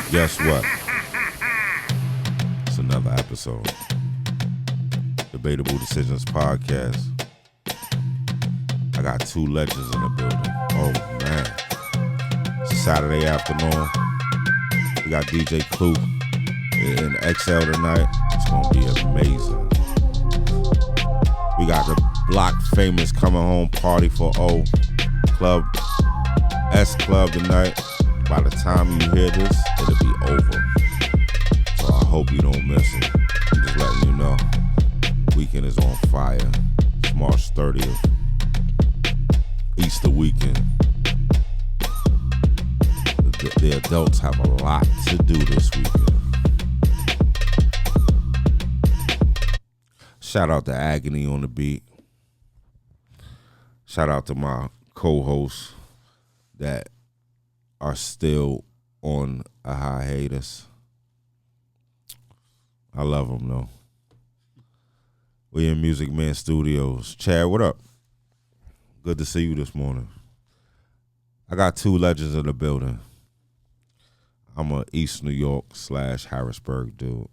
Guess what? It's another episode. Debatable Decisions Podcast. I got two legends in the building. Oh, man. It's a Saturday afternoon. We got DJ Clue in XL tonight. It's going to be amazing. We got the Block Famous Coming Home Party for O Club, S Club tonight. By the time you hear this, it'll be over. So I hope you don't miss it. I'm just letting you know. Weekend is on fire. It's March 30th. Easter weekend. The adults have a lot to do this weekend. Shout out to Agony on the beat. Shout out to my co-hosts that are still on a hiatus. I love them though. We in Music Man Studios. Chad, what up? Good to see you this morning. I got two legends in the building. I'm a East New York / Harrisburg dude.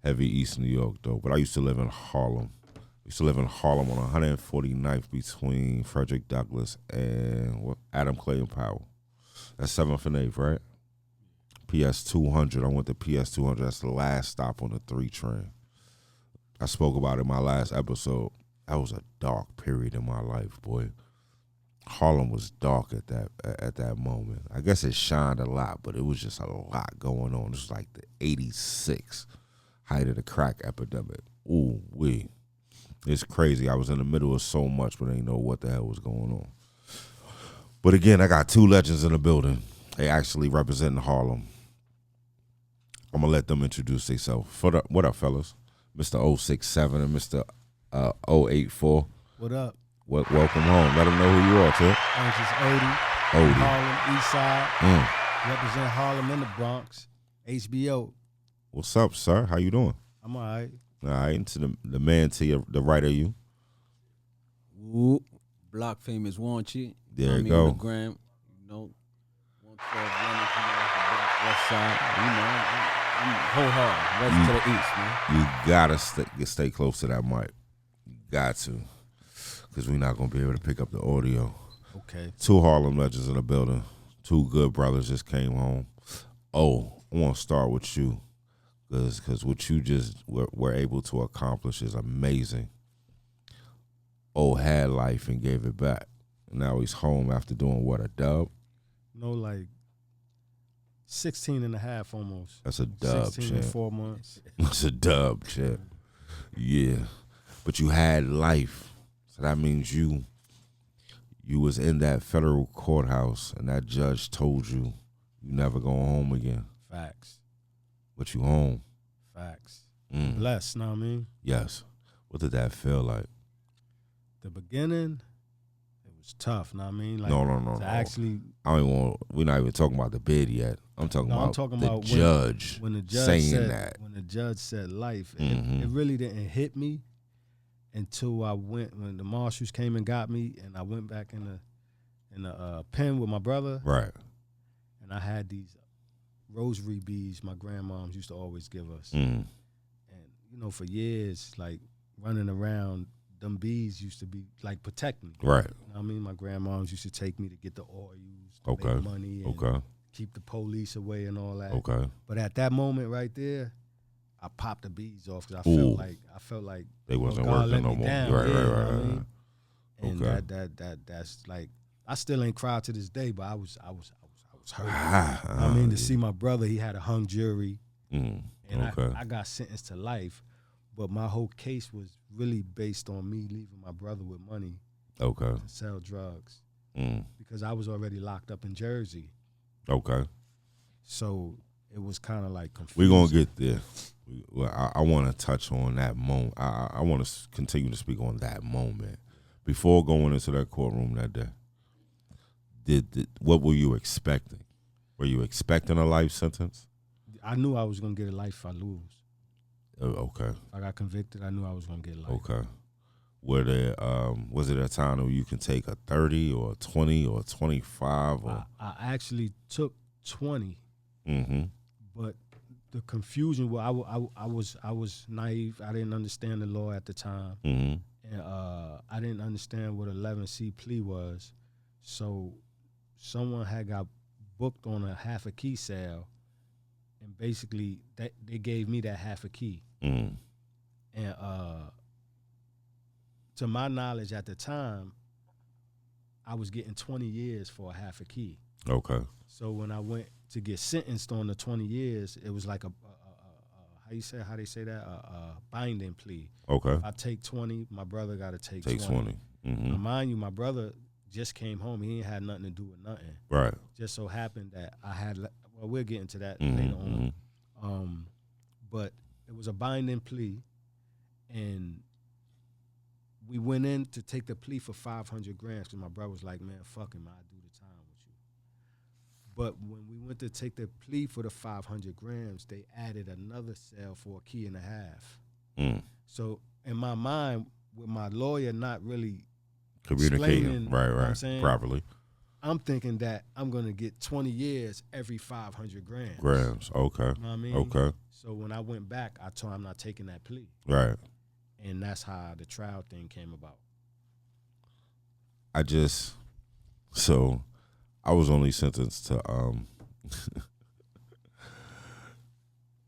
Heavy East New York though, but I used to live in Harlem. Used to live in Harlem on 149th between Frederick Douglass and Adam Clayton Powell. That's 7th and 8th, right? PS 200. I went to PS 200. That's the last stop on the 3 train. I spoke about it in my last episode. That was a dark period in my life, boy. Harlem was dark at that moment. I guess it shined a lot, but it was just a lot going on. It was like the 86 height of the crack epidemic. Ooh, wee. It's crazy. I was in the middle of so much, but I didn't know what the hell was going on. But again, I got two legends in the building. They actually representing Harlem. I'm going to let them introduce themselves. What up, fellas? Mr. 067 and Mr. 084. What up? Welcome home. Let them know who you are, too. I'm just Odie. Harlem, East Side. Represent Harlem and the Bronx. HBO. What's up, sir? How you doing? I'm all right. All right. And to the man to the right of you. Whoop. Block Famous Juanchy. There you go. On the gram, 112 London, West Side. I'm whole hard. West to the east, man. You gotta stay close to that mic. You got to, because we're not gonna be able to pick up the audio. Okay. Two Harlem legends in the building. Two good brothers just came home. Oh, I want to start with you, because what you just were able to accomplish is amazing. Oh, had life and gave it back. Now he's home after doing what, a dub? No, like 16 and a half almost. That's a dub, 16 and 4 months. That's a dub, champ. Yeah. But you had life. So that means you was in that federal courthouse and that judge told you never going home again. Facts. But you home. Facts. Blessed, know what I mean? Yes. What did that feel like? The beginning, it was tough, know what I mean? Like, No. Actually, I don't even we're not even talking about the bid yet. I'm talking about the judge when the judge saying said, that. When the judge said life, it really didn't hit me until I went, when the marshals came and got me, and I went back in the pen with my brother. Right. And I had these rosary beads my grandmoms used to always give us. Mm. And, for years, like, running around, them bees used to be like protecting me. Right. You know what I mean? My grandmoms used to take me to get the oils, to make money, and keep the police away and all that. Okay. But at that moment right there, I popped the bees off because I felt like they wasn't God working let no me more. down. Right. You know what I mean? And that's like, I still ain't cried to this day, but I was hurt. I mean, to see my brother, he had a hung jury, and okay. I got sentenced to life. But my whole case was really based on me leaving my brother with money to sell drugs because I was already locked up in Jersey. Okay. So it was kind of like confusing. We're going to get there. I want to touch on that moment. I want to continue to speak on that moment. Before going into that courtroom that day, what were you expecting? Were you expecting a life sentence? I knew I was going to get a life if I lose. Okay. If I got convicted, I knew I was going to get life. Okay. Were there, was it a time where you can take a 30 or a 20 or a 25? Or? I actually took 20 But the confusion, well, I was naive. I didn't understand the law at the time. And I didn't understand what 11C plea was. So someone had got booked on a half a key sale, and basically they gave me that half a key. And to my knowledge at the time, I was getting 20 years for a half a key. Okay. So when I went to get sentenced on the 20 years, it was like a how they say that, a binding plea. Okay. If I take 20, my brother got to take 20. 20. Now, mind you, my brother just came home. He ain't had nothing to do with nothing. Right. Just so happened that I had, well, we'll get into that later on. But it was a binding plea, and we went in to take the plea for 500 grams because my brother was like, man, fuck him, I'll do the time with you. But when we went to take the plea for the 500 grams, they added another cell for a key and a half. So in my mind, with my lawyer not really communicating, right, what I'm saying, properly, I'm thinking that I'm going to get 20 years every 500 grams. Okay. You know what I mean? Okay. So when I went back, I told him I'm not taking that plea. Right. And that's how the trial thing came about. I was only sentenced to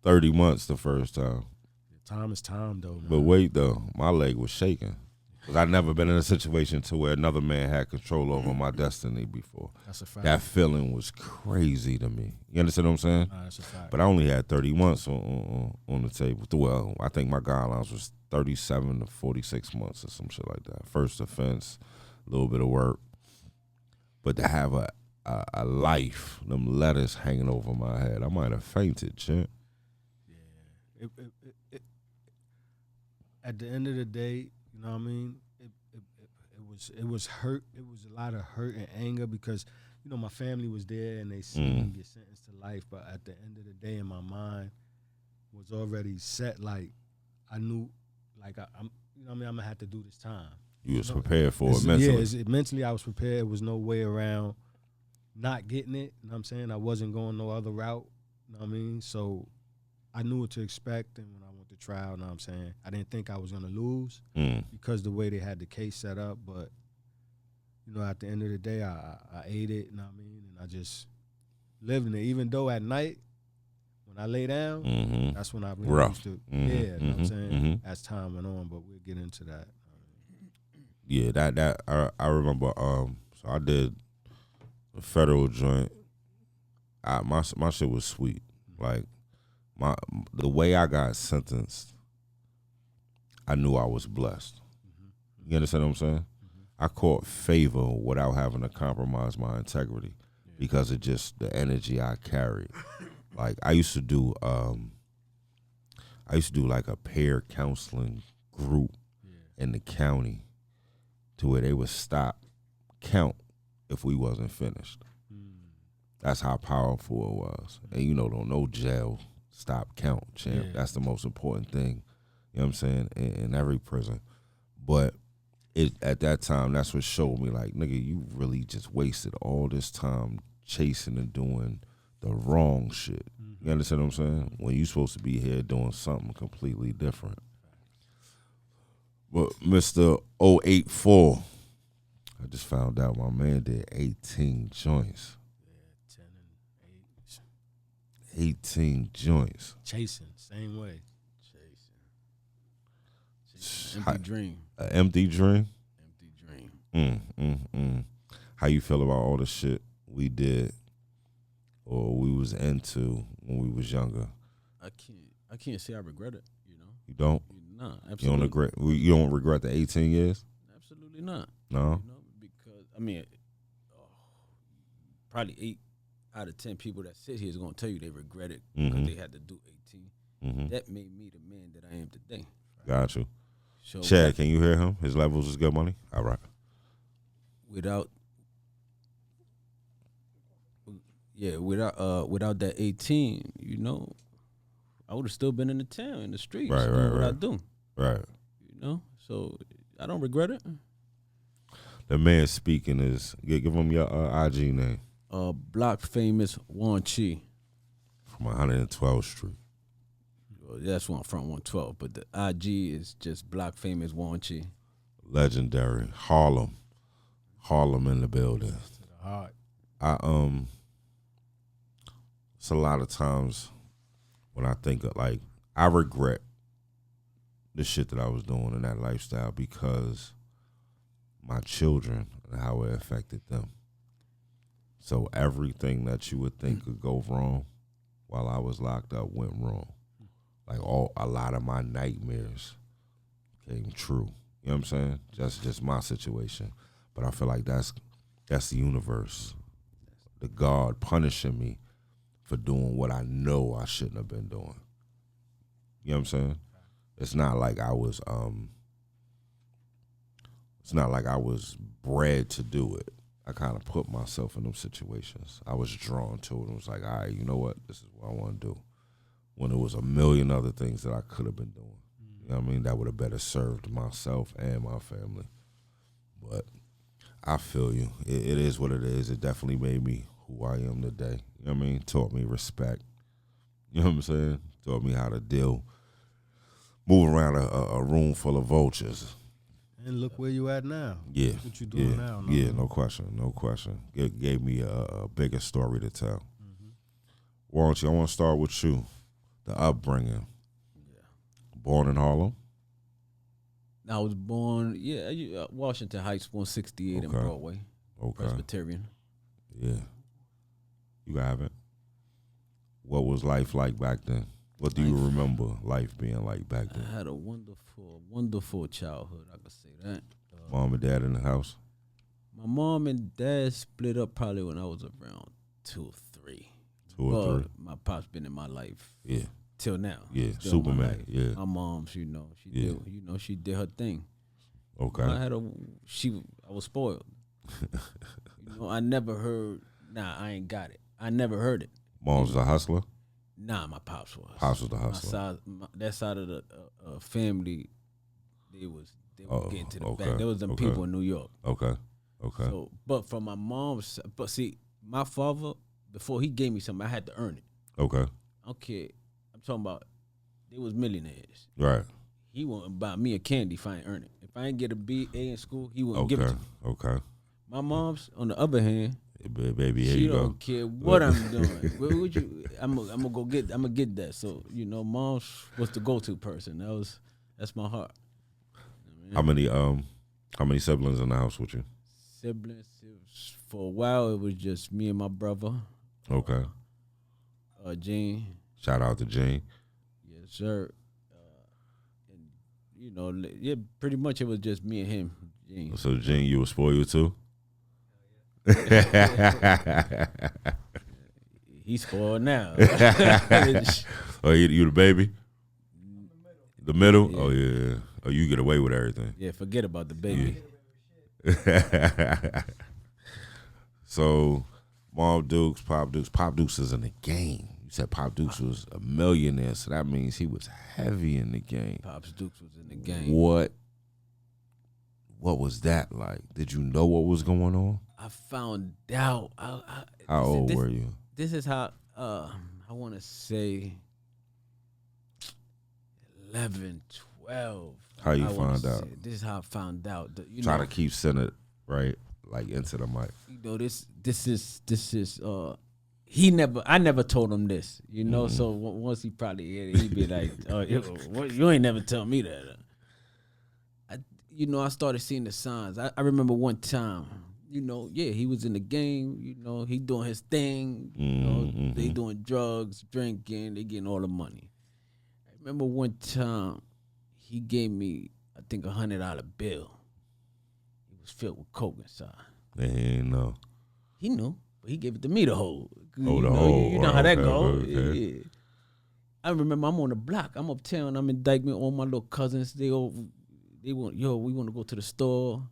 30 months the first time. Time is time, though, man. But wait, though, my leg was shaking. Because I'd never been in a situation to where another man had control over my destiny before. That's a fact. That feeling was crazy to me. You understand what I'm saying? Nah, that's a fact. But I only had 30 months on the table. Well, I think my guidelines was 37 to 46 months or some shit like that. First offense, a little bit of work. But to have a life, them letters hanging over my head, I might have fainted, champ. Yeah. At the end of the day, you know what I mean? It was hurt. It was a lot of hurt and anger because, you know, my family was there and they seen me get sentenced to life. But at the end of the day, in my mind was already set. Like I knew, like I'm, you know what I mean? I'm gonna have to do this time. You was prepared for it mentally. Yeah, mentally I was prepared. There was no way around not getting it. You know what I'm saying? I wasn't going no other route. You know what I mean? So I knew what to expect, and when I went to trial, you know what I'm saying? I didn't think I was going to lose because the way they had the case set up, but, you know, at the end of the day, I ate it, you know what I mean? And I just lived in it. Even though at night, when I lay down, that's when I really used to, you know what I'm saying? As time went on, but we'll get into that. Yeah, I remember, so I did a federal joint. My shit was sweet. Like, the way I got sentenced, I knew I was blessed. You understand what I'm saying? I caught favor without having to compromise my integrity because of just the energy I carried. Like I used to do like a peer counseling group in the county to where they would stop count if we wasn't finished. That's how powerful it was. And you know, don't no jail stop count, champ. That's the most important thing, you know what I'm saying, in every prison. But at that time, that's what showed me, like, nigga, you really just wasted all this time chasing and doing the wrong shit. You understand what I'm saying? When you supposed to be here doing something completely different. But Mr. 084, I just found out my man did 18 joints. 18 joints. Chasing, same way. Empty dream. An empty dream? Empty dream. How you feel about all the shit we did or we was into when we was younger? I can't say I regret it, you know. You don't? No, absolutely. You don't regret the 18 years? Absolutely not. No? You know, because, I mean, probably 8 out of 10 people that sit here is going to tell you they regret it because they had to do 18. That made me the man that I am today. Got you. So Chad, can you hear him? His levels is good money? All right. Without that 18, you know, I would have still been in the town, in the streets, doing what I do. Right. You know, so I don't regret it. The man speaking is, give him your IG name. Block famous Juanchy. from 112th Street. Well, that's one from 112, but the IG is just block famous Juanchy. Legendary. Harlem in the building. Hard. It's a lot of times when I think of, like, I regret the shit that I was doing in that lifestyle because my children and how it affected them. So everything that you would think could go wrong while I was locked up went wrong. Like a lot of my nightmares came true. You know what I'm saying? That's just my situation. But I feel like that's the universe. The God punishing me for doing what I know I shouldn't have been doing. You know what I'm saying? It's not like I was bred to do it. I kind of put myself in them situations. I was drawn to it. It was like, all right, you know what? This is what I want to do. When there was a million other things that I could have been doing. You know what I mean? That would have better served myself and my family. But I feel you. It is what it is. It definitely made me who I am today. You know what I mean? Taught me respect. You know what I'm saying? Taught me how to move around a room full of vultures. And look where you at now. Yeah. What you doing now? No question. It gave me a bigger story to tell. Juanchy, I want to start with you. The upbringing. Yeah. Born in Harlem? I was born, Washington Heights, 168 in Broadway. Okay. Presbyterian. Yeah. You have it. What was life like back then? What do you remember life being like back then? I had a wonderful childhood, I could say that. Mom and dad in the house? My mom and dad split up probably when I was around 2 or 3. 2 or 3? My pop's been in my life. Yeah. Till now. Yeah, Still Superman. Yeah. My mom, she did her thing. Okay. I was spoiled. I never heard, I ain't got it. I never heard it. Mom's a hustler? Nah, my pops was. Pops was the hustler. That side of the family, they was getting to the back. There was them okay. people in New York. Okay. So, but from my mom's, see, my father, before he gave me something, I had to earn it. Okay. Okay, I'm talking about, they was millionaires. Right. He wouldn't buy me a candy if I ain't earn it. If I ain't get a B, A in school, he wouldn't give it to me. Okay. My mom's, on the other hand, baby, here she you go. don't care what I'm doing. Where would you? I'm gonna get that. So mom's was the go-to person. That's my heart. You know How many siblings in the house with you? Siblings. For a while, it was just me and my brother. Okay. Gene. Shout out to Gene. Yes, sir. And pretty much it was just me and him. Gene. So Gene, you were spoiled too? He's spoiled now. Oh, you the baby? The middle? Yeah. Oh, yeah. Oh, you get away with everything. Yeah, forget about the baby. Yeah. So, Mom Dukes, Pop Dukes. Pop Dukes is in the game. You said Pop Dukes was a millionaire, so that means he was heavy in the game. Pops Dukes was in the game. What was that like? Did you know what was going on? I found out. How old were you? This is how, I want to say 11, 12. How you found out? This is how I found out. Try to keep sending it right, like into the mic. This is I never told him this, so once he probably he'd be like, oh, you ain't never tell me that. I started seeing the signs. I remember one time, he was in the game, he doing his thing, they doing drugs, drinking, they getting all the money. I remember one time he gave me, I think, $100 bill. It was filled with coke inside. He ain't know. He knew, but he gave it to me to hold. You know how that goes. Okay. Yeah. I remember I'm on the block. I'm uptown. I'm in Dykeman. All my little cousins, we want to go to the store.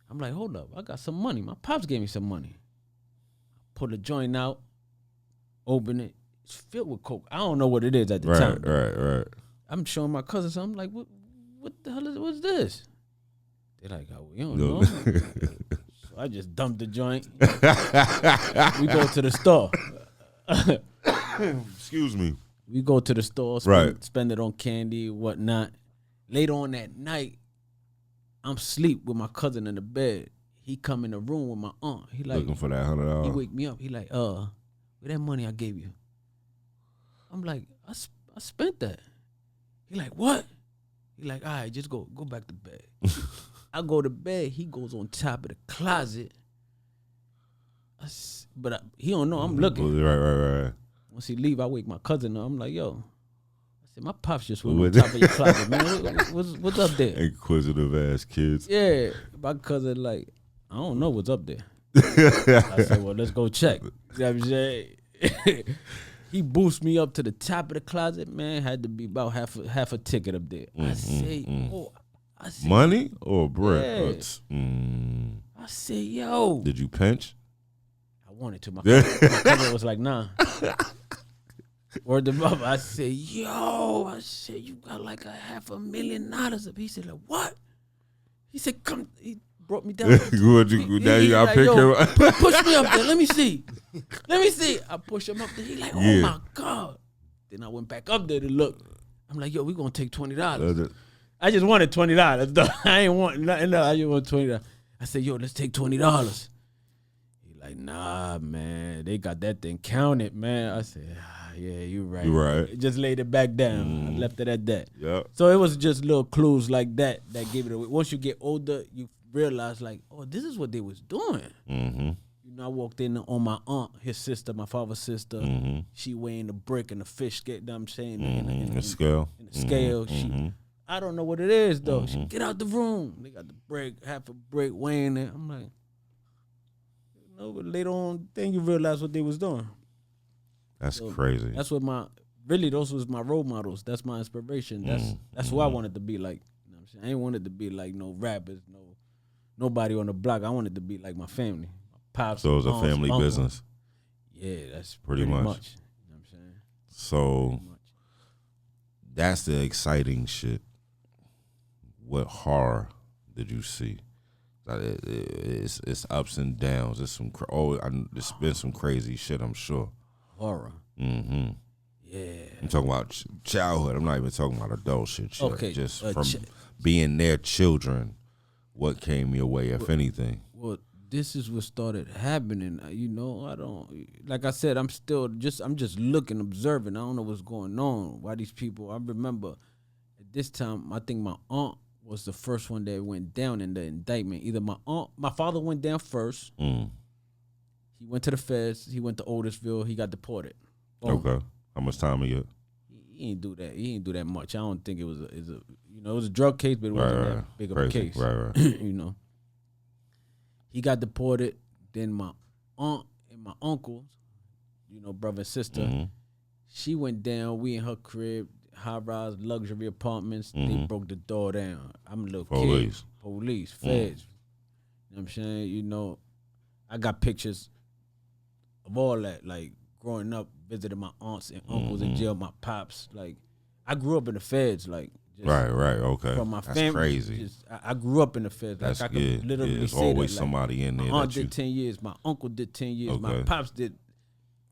I'm like, hold up, I got some money. My pops gave me some money. Pull the joint out, open it. It's filled with coke. I don't know what it is at the time. Right. I'm showing my cousins. I'm like, what the hell what's this? They're like, oh, we don't know. So I just dumped the joint. We go to the store. Excuse me. We go to the store, spend it on candy, whatnot. Later on that night, I'm asleep with my cousin in the bed. He come in the room with my aunt. He like looking for that $100. He wake me up. He like, where that money I gave you? I'm like, I spent that. He like, what? He like, all right, just go back to bed. I go to bed. He goes on top of the closet. He don't know I'm looking. Right. Once he leave, I wake my cousin up. I'm like, yo. I said, my pops just went on top of your closet, man. What's up there? Inquisitive ass kids. Yeah. My cousin like, I don't know what's up there. I said, well, let's go check. You know what I'm saying? He boosted me up to the top of the closet, man. Had to be about half a ticket up there. I said, money or bread? Yeah. I said, yo. Did you pinch? I wanted to. My cousin was like, nah. Word to mother. I said, yo. I said, you got like $500,000 up. He said, like, what? He said, come. He brought me down. Now you gotta pick him up. Push me up there. Let me see. I push him up there. He like, oh my God. Then I went back up there to look. I'm like, yo, we gonna take $20. I just wanted $20 though. I ain't want nothing else. I just want $20. I said, yo, let's take $20. He like, nah, man. They got that thing counted, man. I said, yeah, you right. You right. Just laid it back down. I left it at that. Yeah. So it was just little clues like that gave it away. Once you get older, you realize like, oh, this is what they was doing. Mm-hmm. You know, I walked in on my aunt, his sister, my father's sister. Mm-hmm. She weighing the brick and the fish. Get what I'm saying? In the scale. In the scale. Mm-hmm. I don't know what it is though. She get out the room. They got the brick, half a brick weighing it. I'm like, you know, but later on, then you realize what they was doing. That's crazy. That's what those was my role models. That's my inspiration. That's who I wanted to be like. You know what I'm saying? I ain't wanted to be like no rappers, nobody on the block. I wanted to be like my family. My pops. So it was a family business. Yeah, that's pretty much. You know what I'm saying? So that's the exciting shit. What horror did you see? It's ups and downs. It's it's been some crazy shit, I'm sure. Horror. Mm-hmm. Yeah. I'm talking about childhood. I'm not even talking about adult shit. Okay. Just from being their children, what came your way, if anything? Well, this is what started happening. You know, I don't, like I said, I'm just looking, observing. I don't know what's going on. Why these people, I remember at this time, I think my aunt was the first one that went down in the indictment. Either my father went down first. He went to the feds. He went to Otisville. He got deported. Okay. How much time he got? He didn't do that. He didn't do that much. I don't think it was it was a drug case, but it wasn't that big of a case. Right. You know. He got deported. Then my aunt and my uncles, brother and sister, she went down. We in her crib, high-rise luxury apartments. They broke the door down. I'm a little kid. Police, feds. You know what I'm saying? I got pictures of all that, like growing up, visiting my aunts and uncles in jail, my pops. Like, I grew up in the feds, like. Just right, okay. From my That's family. crazy. I grew up in the feds. That's like, I could literally There's say always that. somebody in there. My aunt did 10 years. My uncle did 10 years. My pops did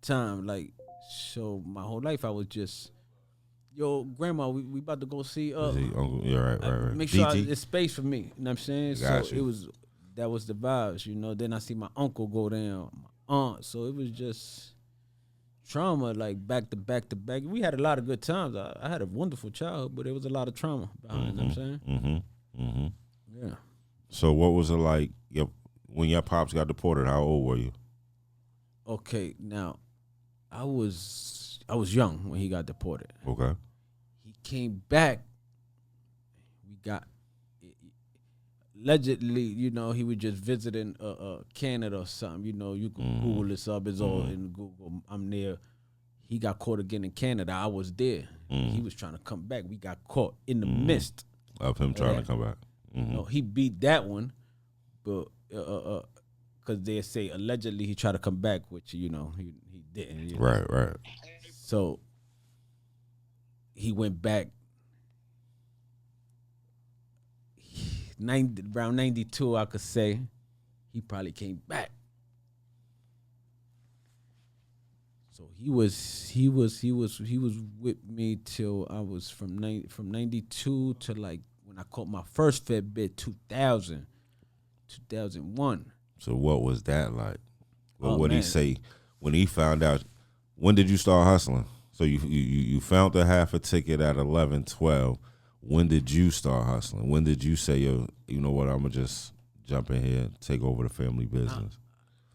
time. Like, so my whole life I was just, yo, grandma, we about to go see uncle. Yeah, right. Make sure there's space for me. You know what I'm saying? Gotcha. So that was the vibes, Then I see my uncle go down, my aunt. So it was just trauma, like back to back to back. We had a lot of good times. I had a wonderful childhood, but there was a lot of trauma behind. You know what I'm saying? Yeah. So what was it like when your pops got deported? How old were you? Okay, now I was young when he got deported. Okay. He came back. We got allegedly, he was just visiting Canada or something. You can Google this up. It's all in Google. I'm there. He got caught again in Canada. I was there. He was trying to come back. We got caught in the midst of him trying to come back. He beat that one, but because they say allegedly he tried to come back, which he didn't. Right. So he went back. Around 92, I could say, he probably came back. So he was with me till I was from 92 to like when I caught my first Fed 2001. So what was that like? What Oh, would he man. say when he found out? When did you start hustling? So you found the half a ticket at 11, 12. When did you start hustling? When did you say, yo, you know what, I'm going to just jump in here and take over the family business?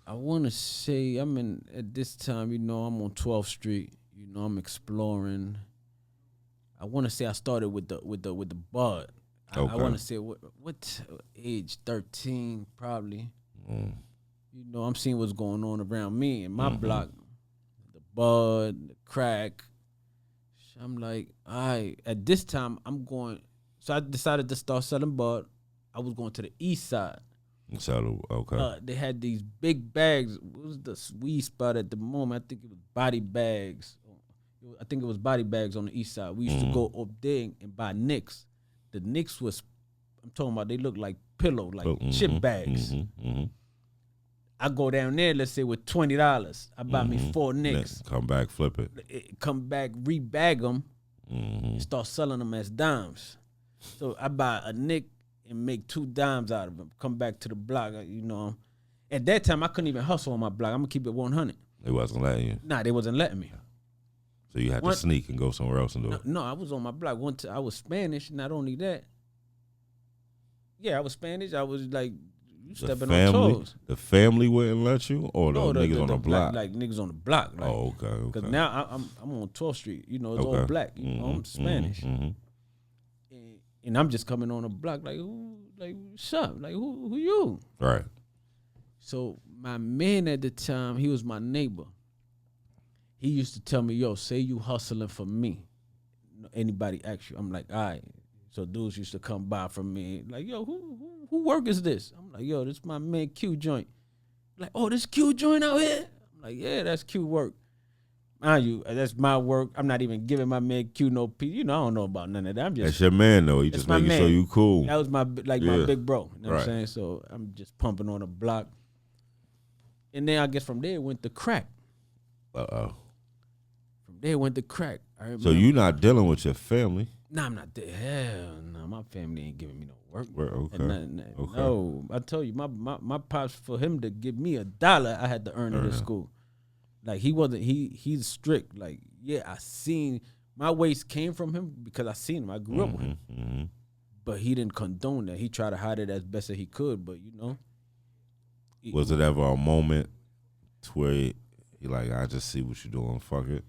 I want to say at this time, I'm on 12th Street. I'm exploring. I want to say I started with the bud. I want to say what age? 13 probably. I'm seeing what's going on around me in my block. The bud, the crack. I'm like, all right. At this time, I'm going. So I decided to start selling bud. I was going to the east side. So, okay. They had these big bags. What was the sweet spot at the moment? I think it was Body Bags. I think it was Body Bags on the east side. We used to go up there and buy Nicks. The Nicks was, I'm talking about, they look like pillow, like chip bags. I go down there, let's say with $20. I buy me 4 Nicks. Come back, flip it. Come back, rebag them, and start selling them as dimes. So I buy a Nick and make 2 dimes out of them. Come back to the block, At that time, I couldn't even hustle on my block. I'm going to keep it 100. They wasn't letting you? Nah, they wasn't letting me. So you had to sneak and go somewhere else and do it? No, I was on my block. I was Spanish. Not only that. Yeah, I was Spanish. I was like, you stepping on toes. The family wouldn't let you? Or the niggas on the block? Like niggas on the block. Like, oh, okay. Because now I'm on 12th Street. It's all black. I'm Spanish. And I'm just coming on the block like, what's up? Like, who you? Right. So my man at the time, he was my neighbor. He used to tell me, yo, say you hustling for me. Anybody ask you? I'm like, all right. So dudes used to come by from me, like, yo, who work is this? I'm like, yo, this my man Q joint. Like, oh, this Q joint out here? I'm like, yeah, that's Q work. Mind you, that's my work. I'm not even giving my man Q no P. I don't know about none of that. That's your man, though. He just making sure you cool. That was my big bro. You know what I'm saying? So I'm just pumping on the block. And then I guess from there it went to crack. Uh-oh. From there it went to crack. So you not dealing with your family? Nah, I'm not there. Hell no, my family ain't giving me no work. Okay. Okay. No, I told you, my pops, for him to give me $1, I had to earn it at school. Like, he wasn't, he's strict. Like, yeah, I seen, my waist came from him because I seen him. I grew up with him. But he didn't condone that. He tried to hide it as best as he could, but Was it ever a moment to where he like, I just see what you're doing, fuck it?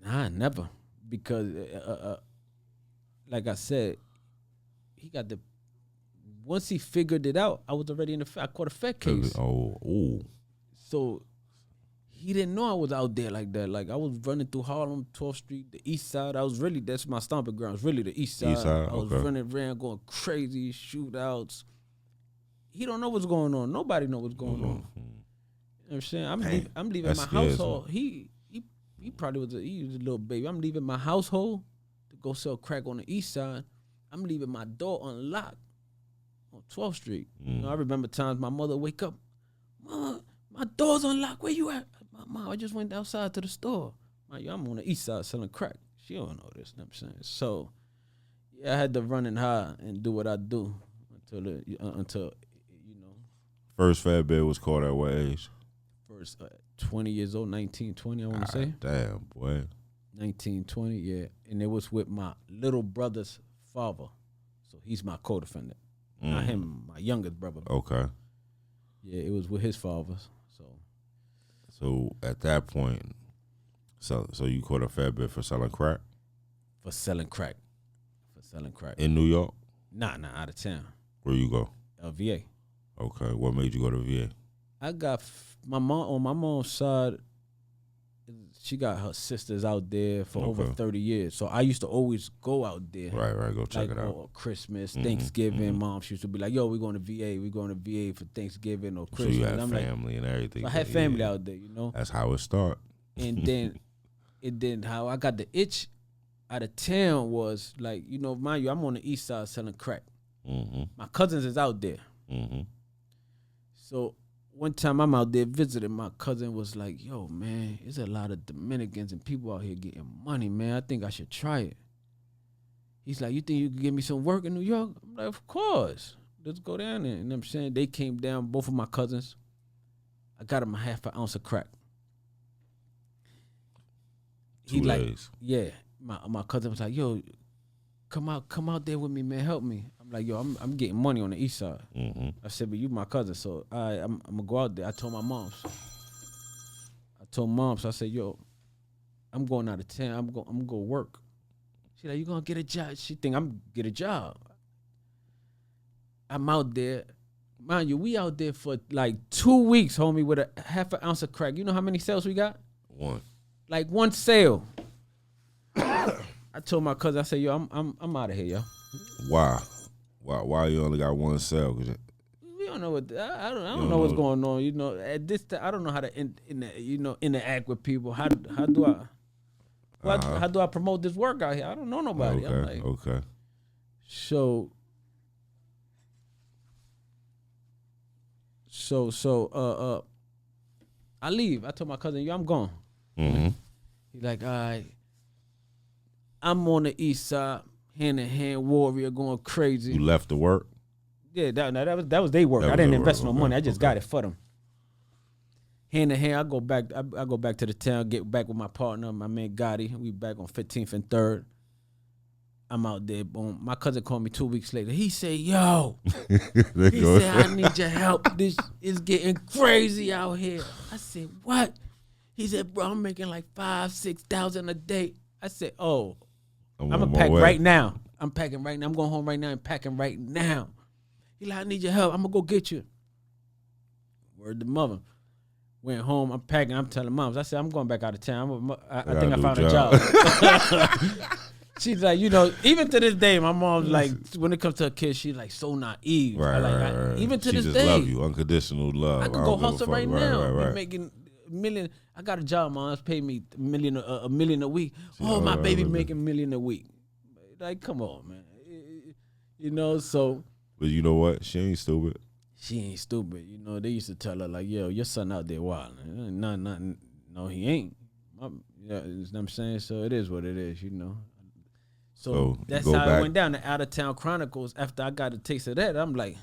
Nah, never. Because, like I said, he got once he figured it out, I was already in I caught a Fed case. Oh. So he didn't know I was out there like that. Like, I was running through Harlem, 12th Street, the east side. That's my stomping ground. It's really the east side. I was running around, going crazy, shootouts. He don't know what's going on. Nobody know what's going on. You know what I'm saying? I'm leaving my household. He probably was he was a little baby. I'm leaving my household to go sell crack on the east side. I'm leaving my door unlocked on 12th Street. I remember times my mother wake up, Mom, my door's unlocked. Where you at? Mom, I just went outside to the store. I'm on the east side selling crack. She don't know this. You know what I'm saying? So, yeah, I had to run and hide and do what I do until First fat bed was caught at what age? First, 20 years old, 19, 20, I want to say. Damn, boy. 19, 20, yeah. And it was with my little brother's father. So he's my co-defendant. Not him, my youngest brother. Okay. Yeah, it was with his father. So at that point, so you caught a fat bit for selling crack? For selling crack. In New York? Nah, out of town. Where you go? VA. Okay. What made you go to VA? I got my mom, on my mom's side, she got her sisters out there for over 30 years. So I used to always go out there. Right. Go check it out. Christmas, Thanksgiving. Mom, she used to be like, yo, we're going to VA. We're going to VA for Thanksgiving or Christmas. So you had and family and everything. So I had family out there, That's how it started. And then how I got the itch out of town was like, mind you, I'm on the east side selling crack. My cousins is out there. So one time I'm out there visiting, my cousin was like, yo, man, there's a lot of Dominicans and people out here getting money, man. I think I should try it. He's like, you think you can give me some work in New York? I'm like, of course. Let's go down there. You know what I'm saying? They came down, both of my cousins. I got him a half an ounce of crack. He Two like, days. yeah. My cousin was like, yo, come out there with me, man. Help me. I'm like, yo, I'm getting money on the east side. Mm-hmm. I said, but you my cousin, so I'm gonna go out there. I told my moms. I said, yo, I'm going out of town. I'm gonna go work. She like, you gonna get a job? She think I'm get a job. I'm out there. Mind you, we out there for like 2 weeks, homie, with a half an ounce of crack. You know how many sales we got? One. Like one sale. I told my cousin, I said, yo, I'm out of here, yo. Wow. Why you only got one cell? We don't know what I don't know what's going on. You know, at this time, I don't know how to interact with people. How do I promote this work out here? I don't know nobody. Okay. I'm like, Okay. So I leave. I told my cousin, yo, I'm gone. Mm-hmm. He like, all right. I'm on the east side, hand in hand warrior, going crazy. You left the work? Yeah, that was their work. I didn't invest no money. I just got it for them. Hand in hand, I go back to the town, get back with my partner, my man Gotti. We back on 15th and 3rd. I'm out there. Boom. My cousin called me 2 weeks later. He said, yo. He said, I need your help. This is getting crazy out here. I said, what? He said, bro, I'm making like 5,000-6,000 a day. I said, oh, I'm going to pack right now. I'm packing right now. I'm going home right now and packing right now. He like, I need your help. I'm going to go get you. Word to mother. Went home. I'm packing. I'm telling moms. I said, I'm going back out of town. I think I found a job. She's like, you know, even to this day, my mom's like, when it comes to a kid, she's like so naive. Right. Even to she this just day. love you. Unconditional love. I could go hustle right now. Right. Be making $1 million. I got a job, mom's pay me $1 million a week. Oh, my baby making $1 million a week. Like, come on, man. You know, so. But you know what? She ain't stupid. She ain't stupid. You know, they used to tell her, like, yo, your son out there wild. No, he ain't. You know what I'm saying? So it is what it is, you know. So that's how it went down. The Out of Town Chronicles, after I got a taste of that, I'm like,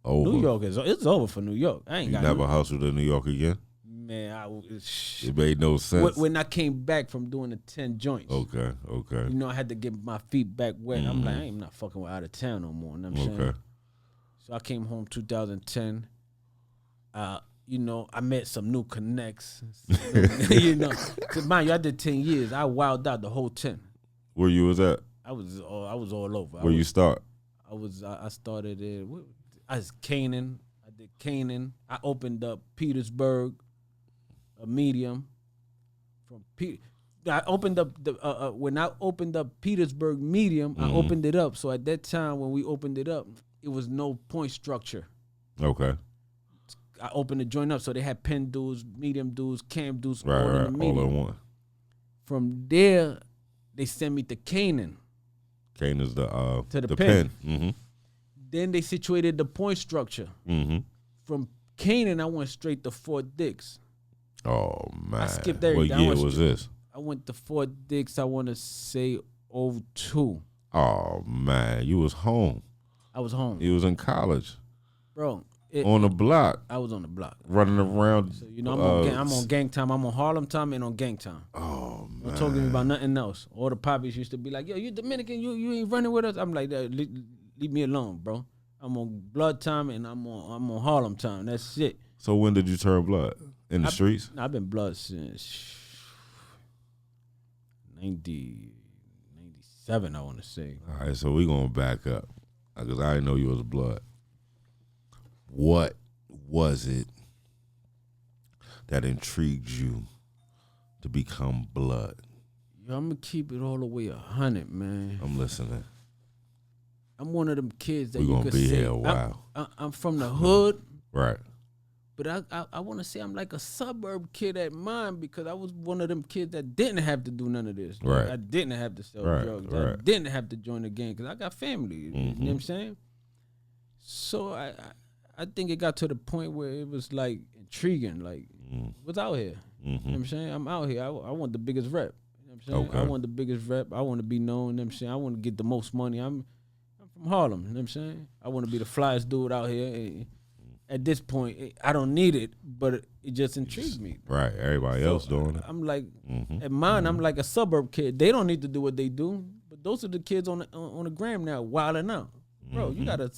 New York it's over for New York. I ain't you got never hustled in New York again? Man, it made no sense. When I came back from doing the 10 joints. Okay. You know, I had to get my feet back wet. Mm-hmm. I'm like, I ain't not fucking with Out of Town no more. You know what I'm saying? So I came home 2010. You know, I met some new connects. You know, cause mind you, I did 10 years. I wilded out the whole 10. Where you was at? I was all over. Where you start? I started in Canaan. I did Canaan. I opened up Petersburg, a medium. I opened up when I opened up Petersburg medium. I opened it up. So at that time when we opened it up, it was no point structure. Okay. I opened the joint up, so they had pen dues, medium dues, cam dues, right, all in the medium. All in one. From there, they sent me to Canaan. Canaan's the pen. Mm-hmm. Then they situated the point structure. Mm-hmm. From Canaan, I went straight to Fort Dix. Oh man! I skipped everything. What year was this? I went to Fort Dix. I want to say 2002. Oh man, you was home. I was home. You was in college, bro. On the block. I was on the block, running around. So you know, I'm on gang time. I'm on Harlem time and on gang time. Oh man! Don't talk to me about nothing else. All the poppies used to be like, "Yo, you Dominican? You ain't running with us?" I'm like, "Leave me alone, bro. I'm on blood time and I'm on Harlem time. That's it." So when did you turn blood? In the streets? I've been blood since 97, I want to say. All right, so we gonna back up because I didn't know you was blood. What was it that intrigued you to become blood? Yo, I'm gonna keep it all the way 100, man. I'm listening. I'm one of them kids that we you gonna could be say, here a while. I'm from the hood, right? But I want to say I'm like a suburb kid at mine because I was one of them kids that didn't have to do none of this. Right. I didn't have to sell drugs. Right. I didn't have to join the gang because I got family. Mm-hmm. You know what I'm saying? So I I think it got to the point where it was like intriguing. Like, what's out here? You know what I'm saying? I'm out here. I want the biggest rep. You know what I'm saying? Okay. I want the biggest rep. I want to be known. You know what I'm saying? I want to get the most money. I'm from Harlem. You know what I'm saying? I want to be the flyest dude out here. And at this point, I don't need it, but it just intrigued me. Right. Everybody else doing it. I'm like, at mine, I'm like a suburb kid. They don't need to do what they do, but those are the kids on the gram now, wilding out. Bro, you got a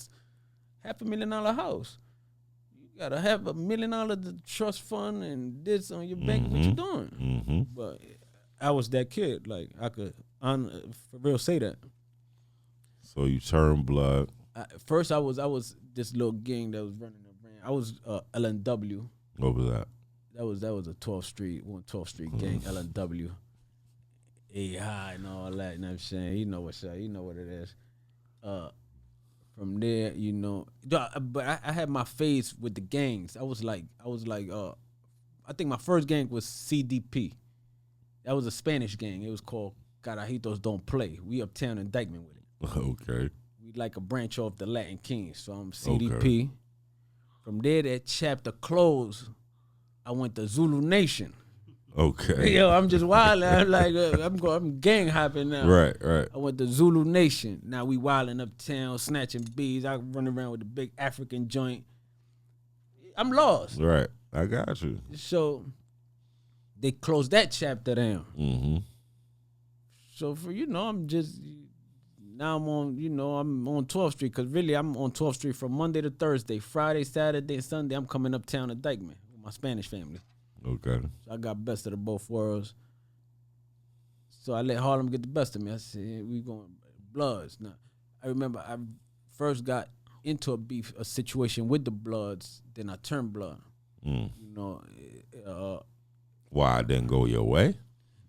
$500,000 house. You got to have $1 million trust fund and this on your bank. What you doing? But I was that kid. Like, I could for real say that. So you turned blood. First, I was this little gang that was running around. I was LNW. What was that? That was a 12th Street gang, LNW. A-High and all that, you know what I'm saying? You know what's up. You know what it is. From there, you know, but I had my phase with the gangs. I was like, I think my first gang was CDP. That was a Spanish gang. It was called Carajitos Don't Play. We uptown in Dykeman with it. Okay. We like a branch off the Latin Kings. So I'm CDP. Okay. From there, that chapter closed. I went to Zulu Nation. Okay. Yo, I'm just wild. I'm like, I'm gang hopping now. Right. I went to Zulu Nation. Now we wilding uptown, snatching bees. I run around with the big African joint. I'm lost. Right. I got you. So they closed that chapter down. So for I'm just now I'm on 12th Street because really I'm on 12th Street from Monday to Thursday, Friday, Saturday, and Sunday. I'm coming uptown to Dykeman with my Spanish family. Okay. So I got best of the both worlds. So I let Harlem get the best of me. I said, we going Bloods. Now, I remember I first got into a situation with the Bloods, then I turned blood. Why it didn't go your way?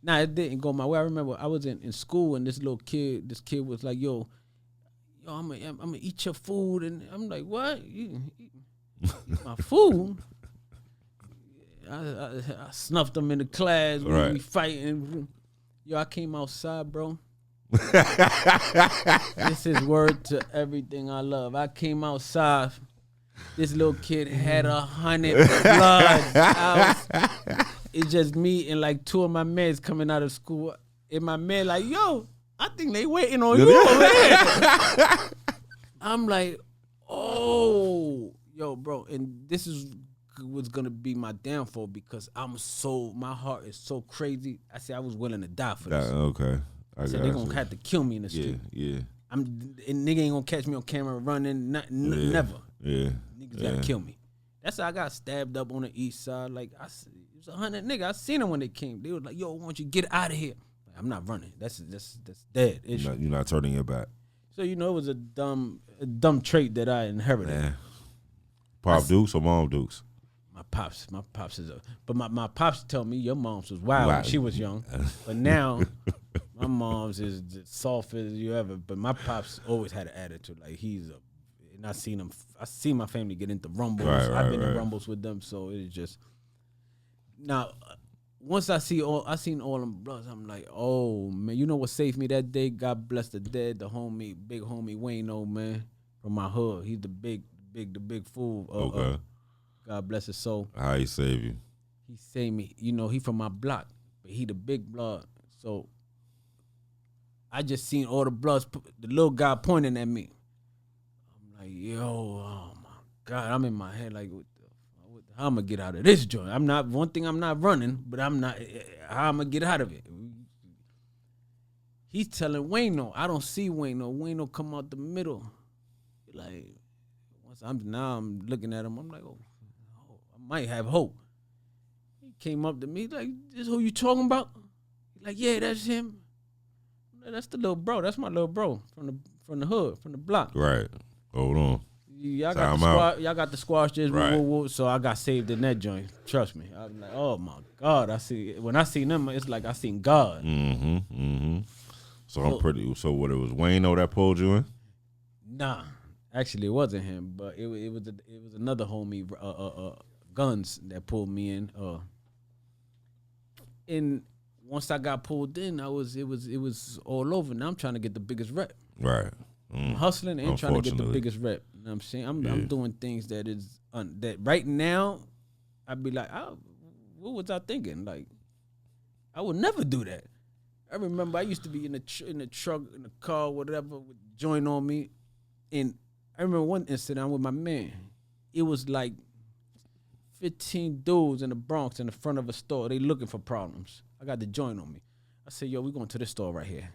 Nah, it didn't go my way. I remember I was in school and this kid was like, yo, I'm gonna eat your food. And I'm like, what? You eat my food? I snuffed them in the class when we fighting. Yo, I came outside, bro. This is word to everything I love. I came outside. This little kid had 100 bloods. It's just me and like two of my mans coming out of school. And my man like, yo, I think they waiting on you over here. I'm like, oh, yo, bro. And this was gonna be my downfall because my heart is so crazy. I said I was willing to die for this. Okay. I said they're gonna have to kill me in the street. Yeah. And nigga ain't gonna catch me on camera running. Never. Yeah. Niggas gotta kill me. That's how I got stabbed up on the east side. Like it was 100 niggas. I seen them when they came. They was like, yo, why don't you get out of here? Like, I'm not running. That's dead. You're not turning your back. So it was a dumb trait that I inherited. Man. Pop Dukes or Mom Dukes? My pops is but my pops tell me your mom's was wild when she was young, but now my mom's is soft as you ever. But my pops always had an attitude like and I seen my family get into rumbles. I've been in rumbles with them, so it's just now. Once I seen all them bloods, I'm like, oh man, you know what saved me that day? God bless the dead, big homie Wayno, man, from my hood. He's the big fool. Okay. God bless his soul. How he save you? He saved me. He from my block, but he the big blood. So I just seen all the bloods, the little guy pointing at me. I'm like, yo, oh my God. I'm in my head like, how I'm going to get out of this joint? I'm not running, but how I'm going to get out of it? He's telling Wayno. I don't see Wayno. Wayno come out the middle. Like, I'm looking at him. I'm like, oh, I might have hope. He came up to me like, this who you talking about? He's like, yeah, that's him. That's the little bro. That's my little bro from the hood, from the block. Right. Hold on. Y'all got the squash just right. Woo, so I got saved in that joint. Trust me. I'm like, oh my God. When I seen them, it's like I seen God. So what, it was Wayno that pulled you in? Nah. Actually, it wasn't him, but it was another homie, Guns, that pulled me in. And once I got pulled in, it was all over. Now I'm trying to get the biggest rep. Right. I'm hustling and trying to get the biggest rep. know what I'm saying? I'm doing things that is that right now I'd be like, what was I thinking? Like, I would never do that. I remember I used to be in the truck, in the car, whatever, with a joint on me. And I remember one incident with my man. It was like 15 dudes in the Bronx in the front of a store. They looking for problems. I got the joint on me. I said, yo, we going to this store right here.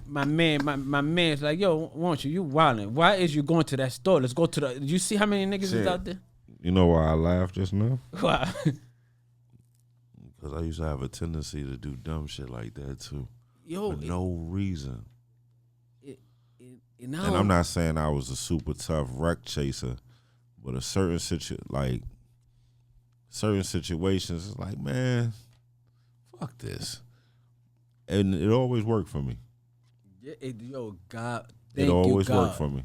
my man's like, yo, won't you wildin'. Why is you going to that store? Let's go to the, you see how many niggas is out there? You know why I laughed just now? Why? Because I used to have a tendency to do dumb shit like that too. Yo, for no reason. And I'm not saying I was a super tough wreck chaser, but certain situations, it's like, man, fuck this. And it always worked for me. Yeah, yo, God, it always worked for me.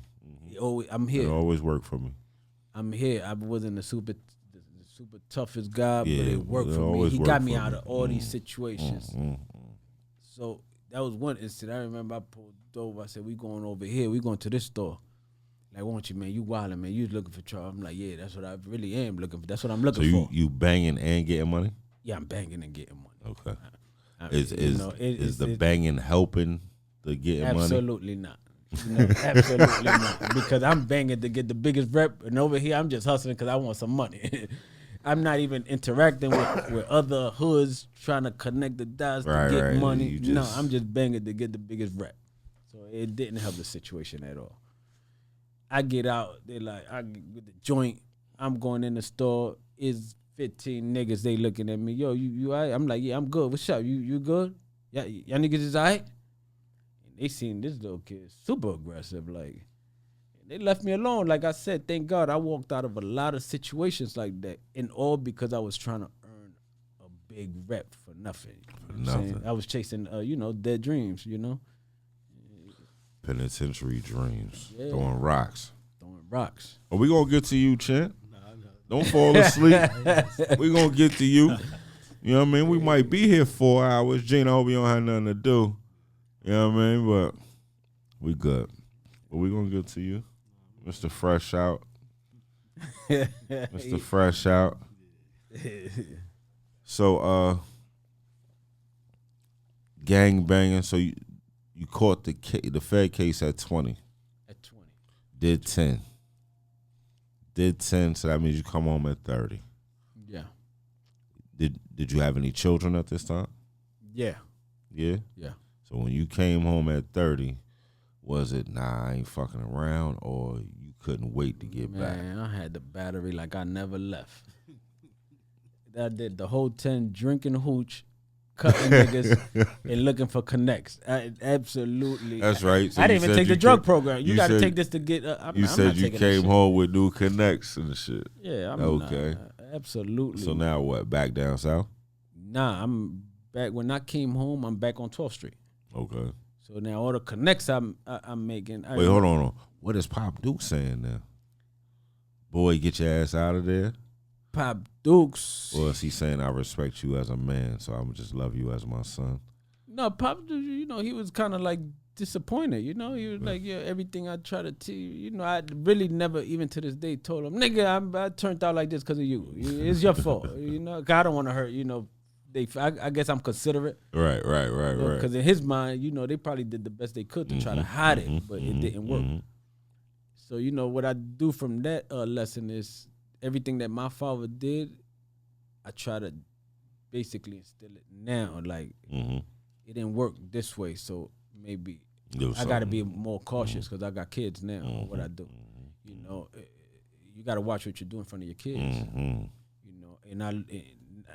I'm here. It always worked for me. I'm here. I wasn't the super toughest guy, but it worked for me. He got me out of all these situations. So that was one incident. I remember I pulled over. I said, we going over here. We going to this store. Like, won't you, man? You wildin', man. You was looking for trouble. I'm like, yeah, that's what I really am looking for. That's what I'm looking for. So you banging and getting money? Yeah, I'm banging and getting money. Okay. Is the banging helping the getting money? Absolutely not. Absolutely not. Because I'm banging to get the biggest rep, and over here I'm just hustling because I want some money. I'm not even interacting with other hoods trying to connect the dots to get money. No, I'm just banging to get the biggest rep. So it didn't help the situation at all. I get out, they're like, I get the joint. I'm going in the store. It's 15 niggas. They looking at me. Yo, you all right? I'm like, yeah, I'm good. What's up? You good? Yeah, y'all niggas is all right? And they seen this little kid super aggressive. Like, they left me alone. Like I said, thank God I walked out of a lot of situations like that, and all because I was trying to earn a big rep for nothing. I was chasing, dead dreams, Penitentiary dreams. Yeah. Throwing rocks. Are we going to get to you, Champ? No. Don't fall asleep. We going to get to you. You know what I mean? We might be here 4 hours. Gene, I hope you don't have nothing to do. You know what I mean? But we good. But we going to get to you. Mr. Fresh Out. Mr. Fresh Out. So, gang banging. So you caught the Fed case at 20. At 20. Did 10. Did 10, so that means you come home at 30. Yeah. Did you have any children at this time? Yeah. Yeah? Yeah. So when you came home at 30, was it, nah, I ain't fucking around, or you couldn't wait to get back? Man, I had the battery like I never left. I did the whole 10 drinking hooch, cutting niggas, and looking for connects. Absolutely. That's right. So I didn't even take the drug program. You got to take this to get. You said you came home with new connects and shit. Yeah, I'm okay. Absolutely. So now what? Back down south? Nah, I'm back. When I came home, I'm back on 12th Street. Okay. So now all the connects I'm making. Wait, hold on. What is Pop Duke saying now? Boy, get your ass out of there. Pop Dukes. Or is he saying I respect you as a man, so I'm just love you as my son? No, Pop, he was kind of like disappointed. He was like, yeah, everything I try to tell you, I really never, even to this day, told him, nigga, I turned out like this because of you. It's your fault. 'Cause I don't want to hurt. I guess I'm considerate. Right. Because in his mind, they probably did the best they could to try to hide it, but it didn't work. So what I do from that lesson is everything that my father did, I try to basically instill it now. Like, it didn't work this way, so maybe I got to be more cautious because I got kids now. What I do, you got to watch what you're doing in front of your kids. And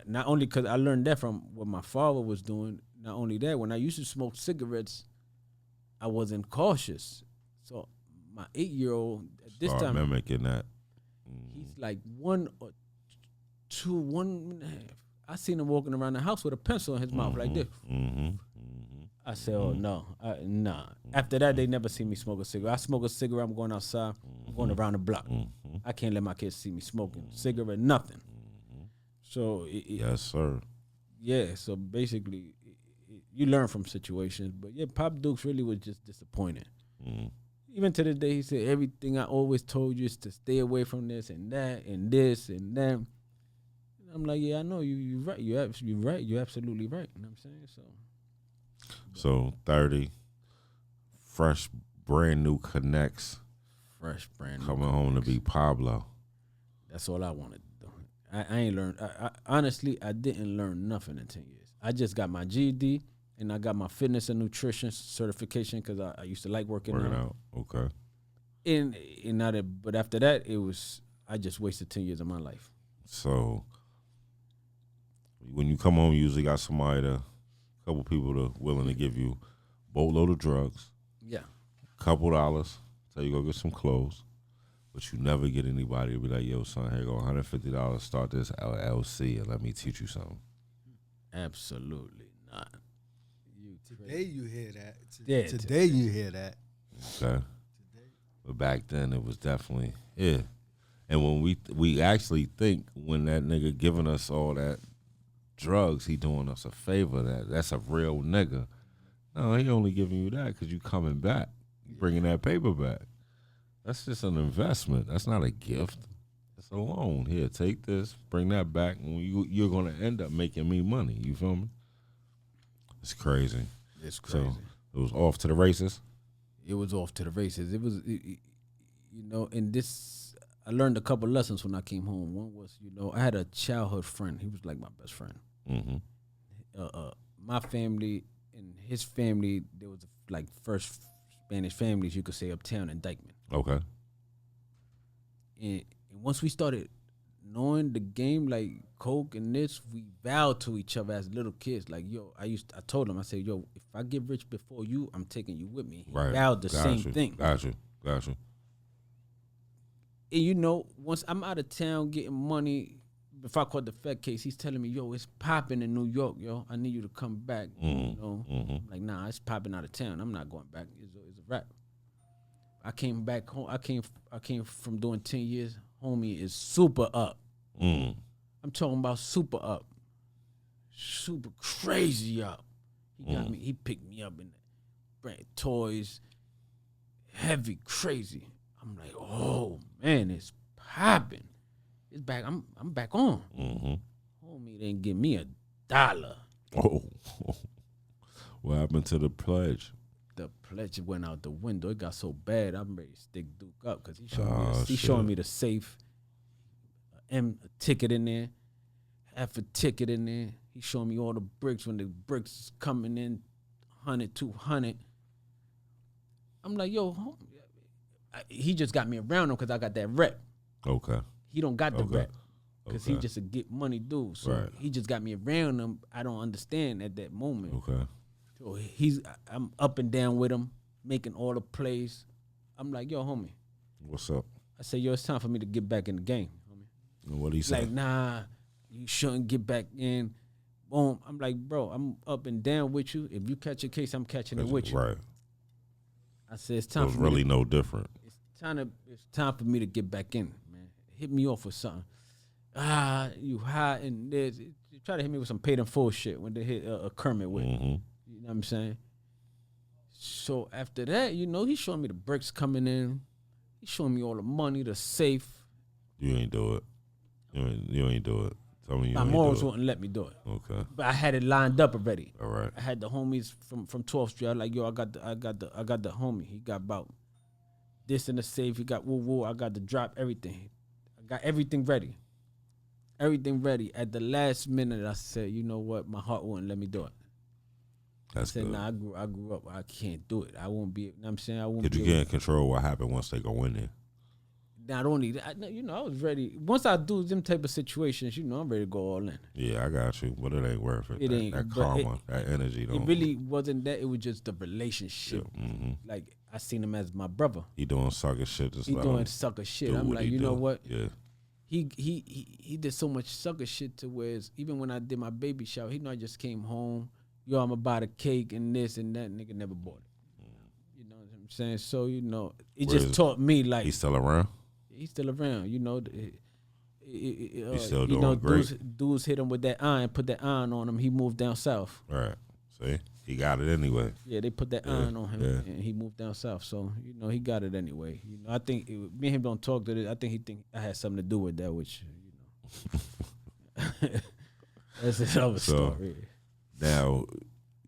not only because I learned that from what my father was doing. Not only that, when I used to smoke cigarettes, I wasn't cautious. So my 8-year-old at this time, mimicking that. He's like 1 or 2, 1.5. I seen him walking around the house with a pencil in his mouth like this. I said, oh, no. Nah. After that, they never see me smoke a cigarette. I smoke a cigarette, I'm going outside. I'm going around the block. I can't let my kids see me smoking cigarette, nothing. So yes, sir. Yeah, so basically, you learn from situations. But, yeah, Pop Dukes really was just disappointed. Even to the day, he said, everything I always told you is to stay away from this and that and this and that. And I'm like, yeah, I know you're right. You're right. You're absolutely right. You know what I'm saying? So 30, fresh, brand new connects. Fresh, brand new. Coming home to be Pablo. That's all I wanted to do. I ain't learned. Honestly, I didn't learn nothing in 10 years. I just got my GED and I got my fitness and nutrition certification because I used to like working out. Okay. But after that, I just wasted 10 years of my life. So when you come home, you usually got a couple people that willing to give you a boatload of drugs. Yeah. Couple dollars, tell you go get some clothes. But you never get anybody to be like, yo, son, here go $150, start this LLC and let me teach you something. Absolutely not. Today you hear that. Yeah, today you hear that. Okay. But back then it was definitely, yeah. And when we actually think when that nigga giving us all that drugs, he doing us a favor, that's a real nigga. No, he only giving you that because you coming back. You bringing that paper back. That's just an investment. That's not a gift. It's a loan. Here, take this, bring that back, and you're going to end up making me money. You feel me? It's crazy. It's crazy. So it was off to the races? It was off to the races. It was, and this, I learned a couple lessons when I came home. One was, I had a childhood friend. He was like my best friend. Mm-hmm. My family and his family, there was like first Spanish families, you could say, uptown in Dykeman. Okay. And once we started knowing the game, like coke and this, we vowed to each other as little kids. Like, yo, I told him, I said, yo, if I get rich before you, I'm taking you with me. He vowed the same thing. Got you. And once I'm out of town getting money, before I caught the Fed case, he's telling me, yo, it's popping in New York, yo. I need you to come back. Mm-hmm. I'm like, nah, it's popping out of town. I'm not going back. It's a wrap. I came back home. I came from doing 10 years. Homie is super up. Mm. I'm talking about super up. Super crazy up. He got me. He picked me up in brand toys. Heavy, crazy. I'm like, oh man, it's popping. It's back. I'm back on. Mm-hmm. Homie didn't give me $1. Oh. What happened to the pledge? The pledge went out the window. It got so bad, I'm ready to stick Duke up because he's shit. showing me the safe. A ticket in there, half a ticket in there. He's showing me all the bricks when the bricks is coming in, 100, 200. I'm like, yo, homie. He just got me around him because I got that rep. Okay. He don't got the rep because Okay. he just a get money dude. So Right. he just got me around him. I don't understand at that moment. Okay. So I'm up and down with him, making all the plays. I'm like, yo, homie. What's up? I said, yo, it's time for me to get back in the game, homie. And what he say? Like, nah, you shouldn't get back in. Boom. I'm like, bro, I'm up and down with you. If you catch a case, I'm catching it with you. Right. I said, it's time. It was really no different. It's time for me to get back in, man. Hit me off with something. You high in this. You try to hit me with some paid in full shit when they hit a Kermit with. Mm-hmm. You know what I'm saying? So after that, he's showing me the bricks coming in. He's showing me all the money, the safe. You ain't do it. You ain't do it. Tell me you My ain't morals do it. wouldn't let me do it. Okay. But I had it lined up already. All right. I had the homies from 12th Street. I like, yo, I got the homie. He got about this in the safe. He got woo. I got the drop, everything. I got everything ready. Everything ready. At the last minute, I said, you know what? My heart wouldn't let me do it. That's I said, good. nah, I grew up. I can't do it. I won't be. You know what I'm saying? I won't. Did you get in control of what happened once they go in there? Not only that, I was ready. Once I do them type of situations, I'm ready to go all in. Yeah, I got you. But it ain't worth it. It ain't. That karma, that energy. It really wasn't that. It was just the relationship. Yeah, mm-hmm. Like, I seen him as my brother. He doing sucker shit. Just He let doing him sucker shit. do I'm what like, he you do. know what? Yeah. He did so much sucker shit to where even when I did my baby shower, he know I just came home. Yo, I'm about the cake and this and that. Nigga never bought it. You know what I'm saying? So, it just taught me like. He's still around? He's still around. He's still doing great. Dudes hit him with that iron, put that iron on him. He moved down south. All right. See? He got it anyway. Yeah, they put that iron on him, and he moved down south. So he got it anyway. I think me and him don't talk to this. I think he think I had something to do with that, which that's another story. Now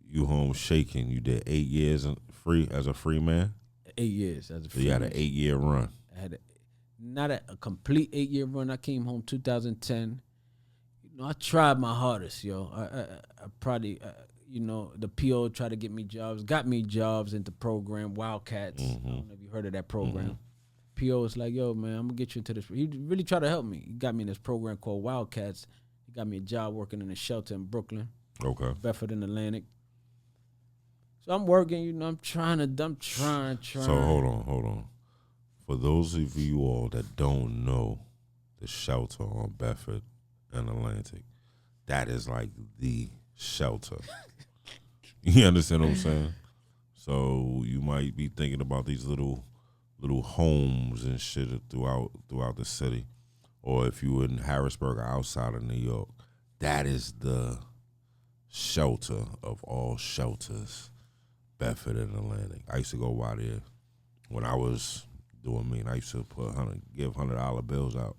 you home shaking. You did 8 years as a free man. 8 years as a free. So you had man. an 8-year run. I had not a complete 8-year run. I came home 2010. I tried my hardest, yo. I probably. The PO tried to get me jobs, got me jobs into program Wildcats. I don't know if you heard of that program. PO was like, yo, man, I'm going to get you into this. He really tried to help me. He got me in this program called Wildcats. He got me a job working in a shelter in Brooklyn. Okay. Bedford and Atlantic. So I'm working, I'm trying. So hold on. For those of you all that don't know the shelter on Bedford and Atlantic, that is like the shelter. You understand what I'm saying? So you might be thinking about these little homes and shit throughout the city, or if you were in Harrisburg or outside of New York, that is the shelter of all shelters, Bedford and Atlantic. I used to go out there when I was doing me, and I used to give $100 bills out,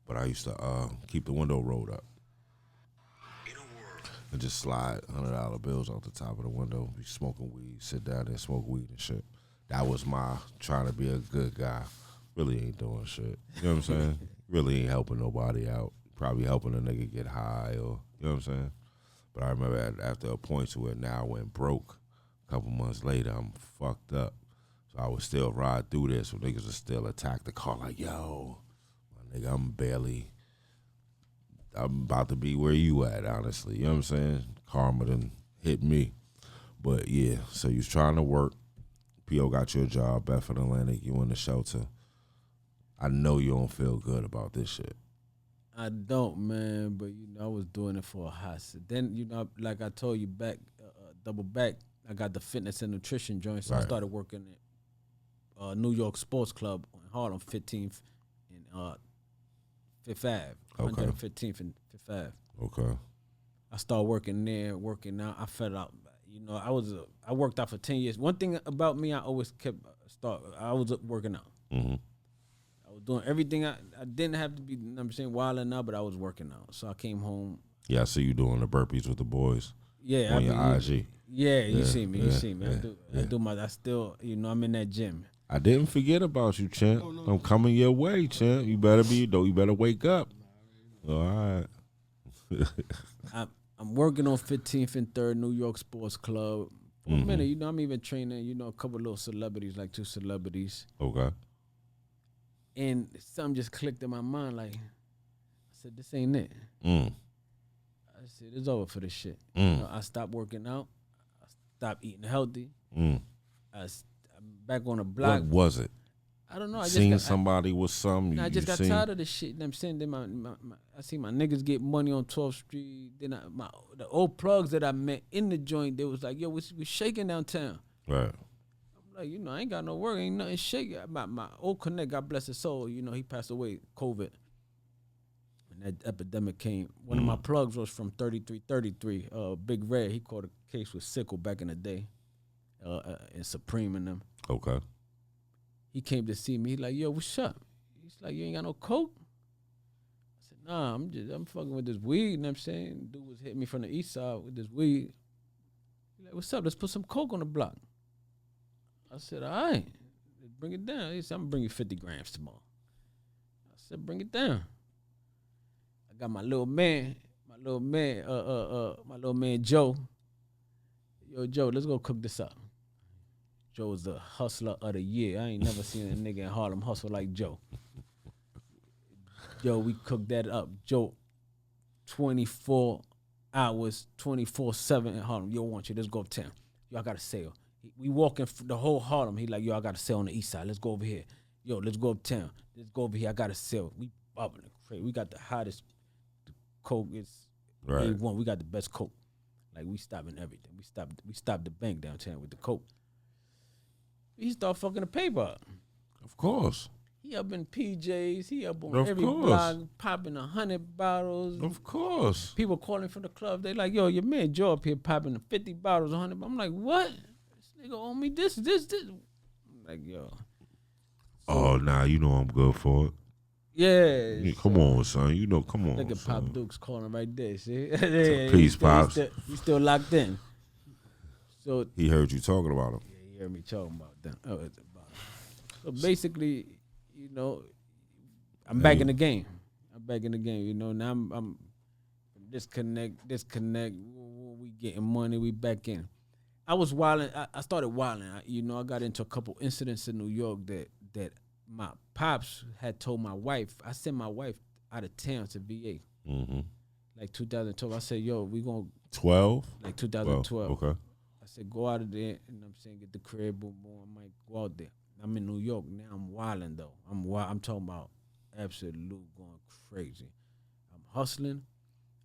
but I used to keep the window rolled up. And just slide $100 bills off the top of the window. Be smoking weed, sit down there, smoke weed and shit. That was my trying to be a good guy. Really ain't doing shit. You know what I'm saying? Really ain't helping nobody out. Probably helping a nigga get high, or you know what I'm saying? But I remember after a point to it, now I went broke. A couple months later, I'm fucked up. So I would still ride through this, so niggas would still attack the car like, yo, my nigga, I'm about to be where you at, honestly. You know what I'm saying? Karma done hit me. But yeah, so you was trying to work. P.O. got you a job, Bedford Atlantic, you in the shelter. I know you don't feel good about this shit. I don't, man, but I was doing it for a hot second. Then, like I told you double back, I got the fitness and nutrition joint, so I started working at New York Sports Club on Harlem 15th and Fifth Ave. 115th and Fifth Ave. Okay. I started working there, working out. I felt out. I worked out for 10 years. One thing about me, I always I was working out. Mm-hmm. I was doing everything. I didn't have to be, wilding out, but I was working out. So I came home. Yeah, I see you doing the burpees with the boys. Yeah. On your IG. Yeah, you see me. I do I still, I'm in that gym. I didn't forget about you, champ. I'm coming your way, champ. You better wake up. All right. I'm working on 15th and 3rd New York Sports Club. For a minute, I'm even training, a couple little celebrities, like 2 celebrities. Okay. And something just clicked in my mind, like, I said, this ain't it. I said, it's over for this shit. I stopped working out. I stopped eating healthy. I'm back on the block. What was it? I don't know. I seen somebody with some. I just got tired of this shit. I'm saying, then I see my niggas get money on 12th Street. Then the old plugs that I met in the joint, they was like, yo, we shaking downtown. Right. I'm like, I ain't got no work, ain't nothing shaking. My old connect, God bless his soul, he passed away, COVID. And that epidemic came. One of my plugs was from 3333, Big Red. He caught a case with sickle back in the day, and Supreme and them. Okay. He came to see me. He like, yo, what's up? He's like, you ain't got no coke? I said, nah, I'm fucking with this weed. You know what I'm saying? Dude was hitting me from the east side with this weed. He like, what's up? Let's put some coke on the block. I said, all right, bring it down. He said, I'm gonna bring you 50 grams tomorrow. I said, bring it down. I got my little man Joe. Yo, Joe, let's go cook this up. Joe was the hustler of the year. I ain't never seen a nigga in Harlem hustle like Joe. Yo, we cooked that up. Joe, 24 hours, 24/7 in Harlem. Yo, let's go uptown. Yo, I got a sale. We walking the whole Harlem. He like, yo, I got a sale on the east side. Let's go over here. Yo, let's go uptown. Let's go over here. I got a sale. We bubbling crazy. We got the hottest. The coke is A1. We got the best coke. Like, we stopping everything. We stopped the bank downtown with the coke. He started fucking the paper up. Of course. He up in PJs. He up on Of every course. block, popping 100 bottles. Of course. People calling from the club. They like, yo, your man Joe up here popping 50 bottles, 100. I'm like, what? This nigga owe me this. I'm like, yo. Oh, nah, you know I'm good for it. Yeah. Come on, son. You know, come on. Look at son. Pop Duke's calling right there. See? Peace, Pops. He's still locked in. So He heard you talking about him. yeah, he heard me talking about them. So basically, you know, I'm back in the game. You know, now I'm disconnect. We getting money. We back in. I was wilding. I started wilding. You know, I got into a couple incidents in New York that my pops had told my wife. I sent my wife out of town to VA. Mm-hmm. Like 2012. I said, yo, we gonna 12? like 2012. Okay. I said, go out of there, you know what I'm saying, get the crib, boom, boom. I might go out there. I'm in New York now. I'm wilding though. I'm talking about absolute going crazy. I'm hustling.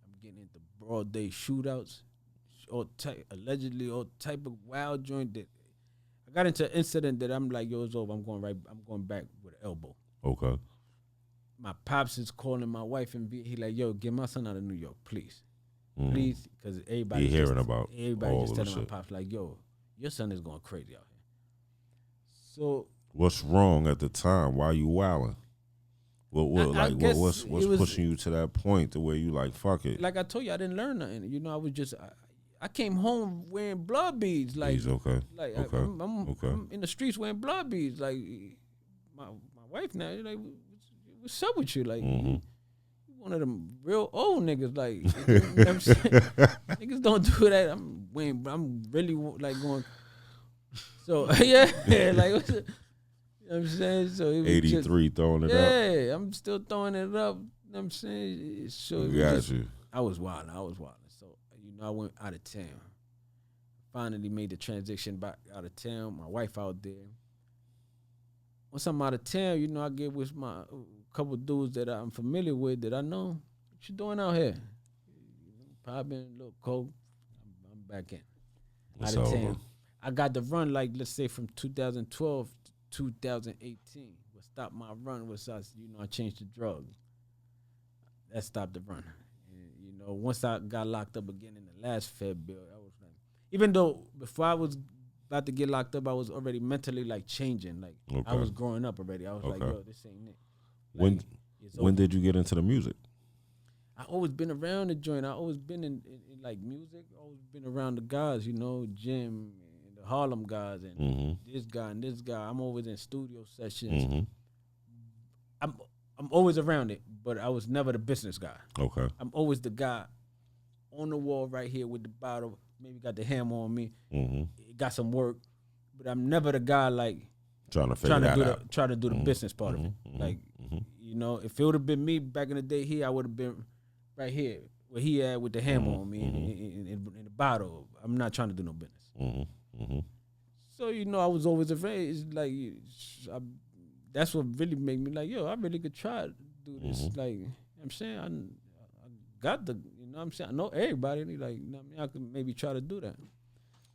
I'm getting into broad day shootouts, allegedly all type of wild joint. That I got into an incident that I'm like, yo, it's over. I'm going back with an elbow. Okay. My pops is calling my wife and he like, yo, get my son out of New York, please. Mm. Please, because everybody Be hearing about everybody all just of telling the my shit. pops like, yo, your son is going crazy out here. So What's wrong at the time? Why you wilding? What's pushing you to that point to where you like, fuck it? like I told you, I didn't learn nothing. You know, I was just I came home wearing blood beads. Like, He's okay. like Okay. I'm in the streets wearing blood beads. Like my wife now, like, what's up with you? Like, Mm-hmm. you one of them real old niggas. Like, you know what I'm saying? Niggas don't do that. I'm really like going. So yeah, like what's it? You know what I'm saying? So it was 83 throwing it up. yeah, I'm still throwing it up. You know what I'm saying? So it was Got you. I was wilding. So, you know, I went out of town. Finally made the transition back out of town. My wife out there. Once I'm out of town, you know, I get with my couple dudes that I'm familiar with that I know. What you doing out here? Popping a little coke. I'm back in. It's out of over. town. I got the run, like, let's say from 2012 to 2018. What stopped my run was I changed the drug. That stopped the run. And, you know, once I got locked up again in the last Fed bill, I was like, even though before I was about to get locked up, I was already mentally like changing. Like I was growing up already. I was like, yo, this ain't it. Like, when did you get into the music? I always been around the joint. I always been in like music. Always been around the guys, you know, Jim and the Harlem guys and this guy and this guy. I'm always in studio sessions. Mm-hmm. I'm always around it, but I was never the business guy. Okay. I'm always the guy on the wall right here with the bottle. Maybe got the hammer on me. Mm-hmm. Got some work, but I'm never the guy like Trying to figure that out. try to do the business part of it. Mm-hmm. Like, you know, if it would have been me back in the day here, I would have been right here where he had with the hammer on me in the bottle. I'm not trying to do no business. Mm-hmm. Mm-hmm. So, you know, I was always afraid. It's like, that's what really made me like, yo, I really could try to do this. Like, you know what I'm saying, I got the, you know what I'm saying, I know everybody. Like, you know what I mean, I could maybe try to do that.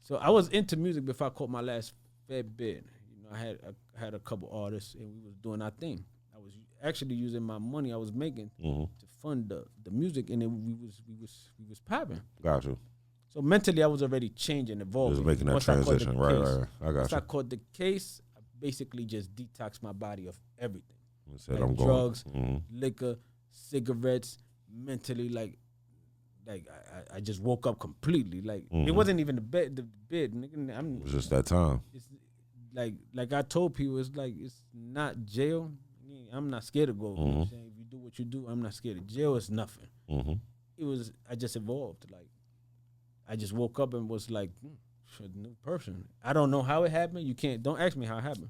So I was into music before I caught my last Fed bid. You know, I had a couple artists and we was doing our thing. I was actually using my money I was making to fund the music, and then we was popping. Got you. So mentally, I was already changing, evolving. Just making that Once I caught the transition. Right. case. I got Once you. I caught the case, I basically just detoxed my body of everything. Said Like I'm going. drugs, Mm-hmm. liquor, cigarettes, mentally, like I just woke up completely. Like it wasn't even the bid, nigga. It was just that time. It's like I told people, it's like it's not jail. I'm not scared to go. You know what I'm saying? If you do what you do, I'm not scared of jail. It's nothing. Mm-hmm. It was I just evolved. Like I just woke up and was like a new person. I don't know how it happened. Don't ask me how it happened.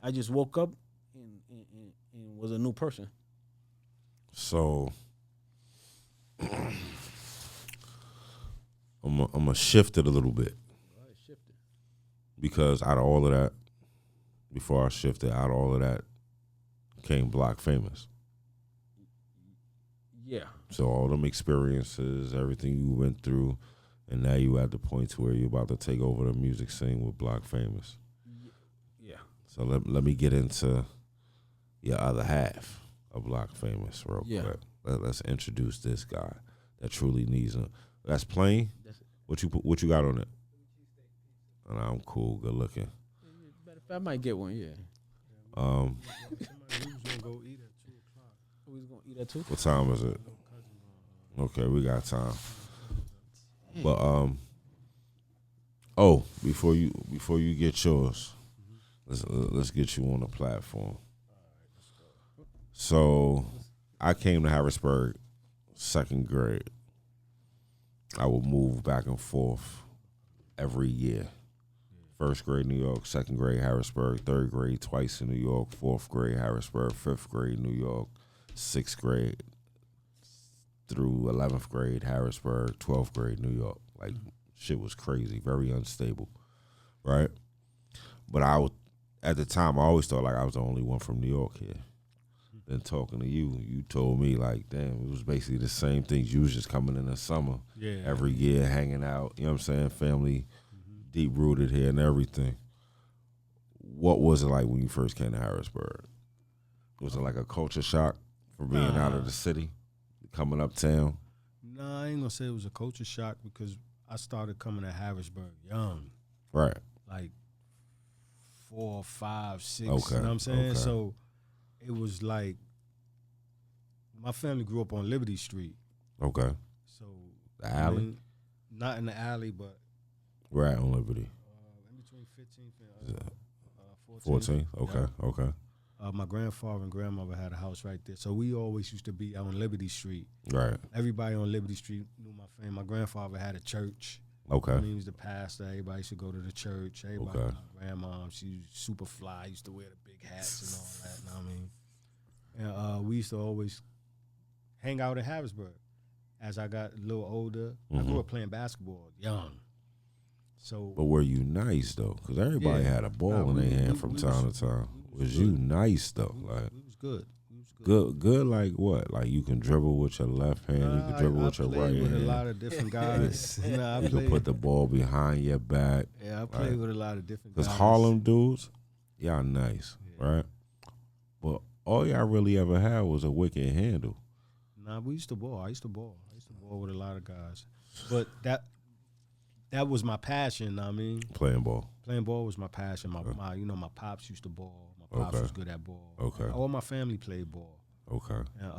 I just woke up and was a new person. So I'm gonna shift it a little bit because out of all of that, before I shifted, out of all of that came Block Famous. Yeah. So all them experiences, everything you went through, and now you at the point to where you're about to take over the music scene with Block Famous. Yeah. So let me get into your other half of Block Famous real quick. Let's introduce this guy that truly needs him. That's plain. What you got on it? And I'm cool, good looking. I might get one. Yeah. Somebody we was gonna go eat at 2:00. We was gonna eat at 2. What time is it? Okay, we got time. But before you get yours, let's get you on the platform. So I came to Harrisburg 2nd grade. I would move back and forth every year. 1st grade, New York. 2nd grade, Harrisburg. 3rd grade, twice in New York. 4th grade, Harrisburg. 5th grade, New York. 6th grade through 11th grade, Harrisburg. 12th grade, New York. Like, shit was crazy. Very unstable, right? But at the time, I always thought like I was the only one from New York here. Then talking to you, you told me like, damn, it was basically the same things. You was just coming in the summer every year, hanging out, you know what I'm saying? Family deep rooted here and everything. What was it like when you first came to Harrisburg? Was it like a culture shock from being out of the city, coming uptown? Nah, I ain't gonna say it was a culture shock because I started coming to Harrisburg young. Right. Like 4, 5, 6, Okay. you know what I'm saying? Okay. So it was like my family grew up on Liberty Street. Okay. So The alley? I mean, not in the alley, but Right on Liberty. in between 15th and 14th? Okay. Yeah. Okay. My grandfather and grandmother had a house right there. So we always used to be on Liberty Street. Right. Everybody on Liberty Street knew my family. My grandfather had a church. Okay. I mean, he was the pastor. Everybody used to go to the church. Everybody, Okay. my grandma, she was super fly. Used to wear the big hats and all that. You know what I mean? And we used to always hang out in Harrisburg. As I got a little older, I grew up playing basketball young. So, But were you nice though? Because everybody had a ball in their hand from time to time. Was you nice though? Like we was good. We was good like what? Like you can dribble with your left hand, you can dribble with your right I played with hand. a lot of different guys. I You can put the ball behind your back. Yeah, I played with a lot of different guys. Because Harlem dudes, y'all nice, right? But all y'all really ever had was a wicked handle. Nah, we used to ball. I used to ball with a lot of guys. But that was my passion, know what I mean? Playing ball. Playing ball was my passion. My my pops used to ball. My pops was good at ball. Okay. All my family played ball. Okay. And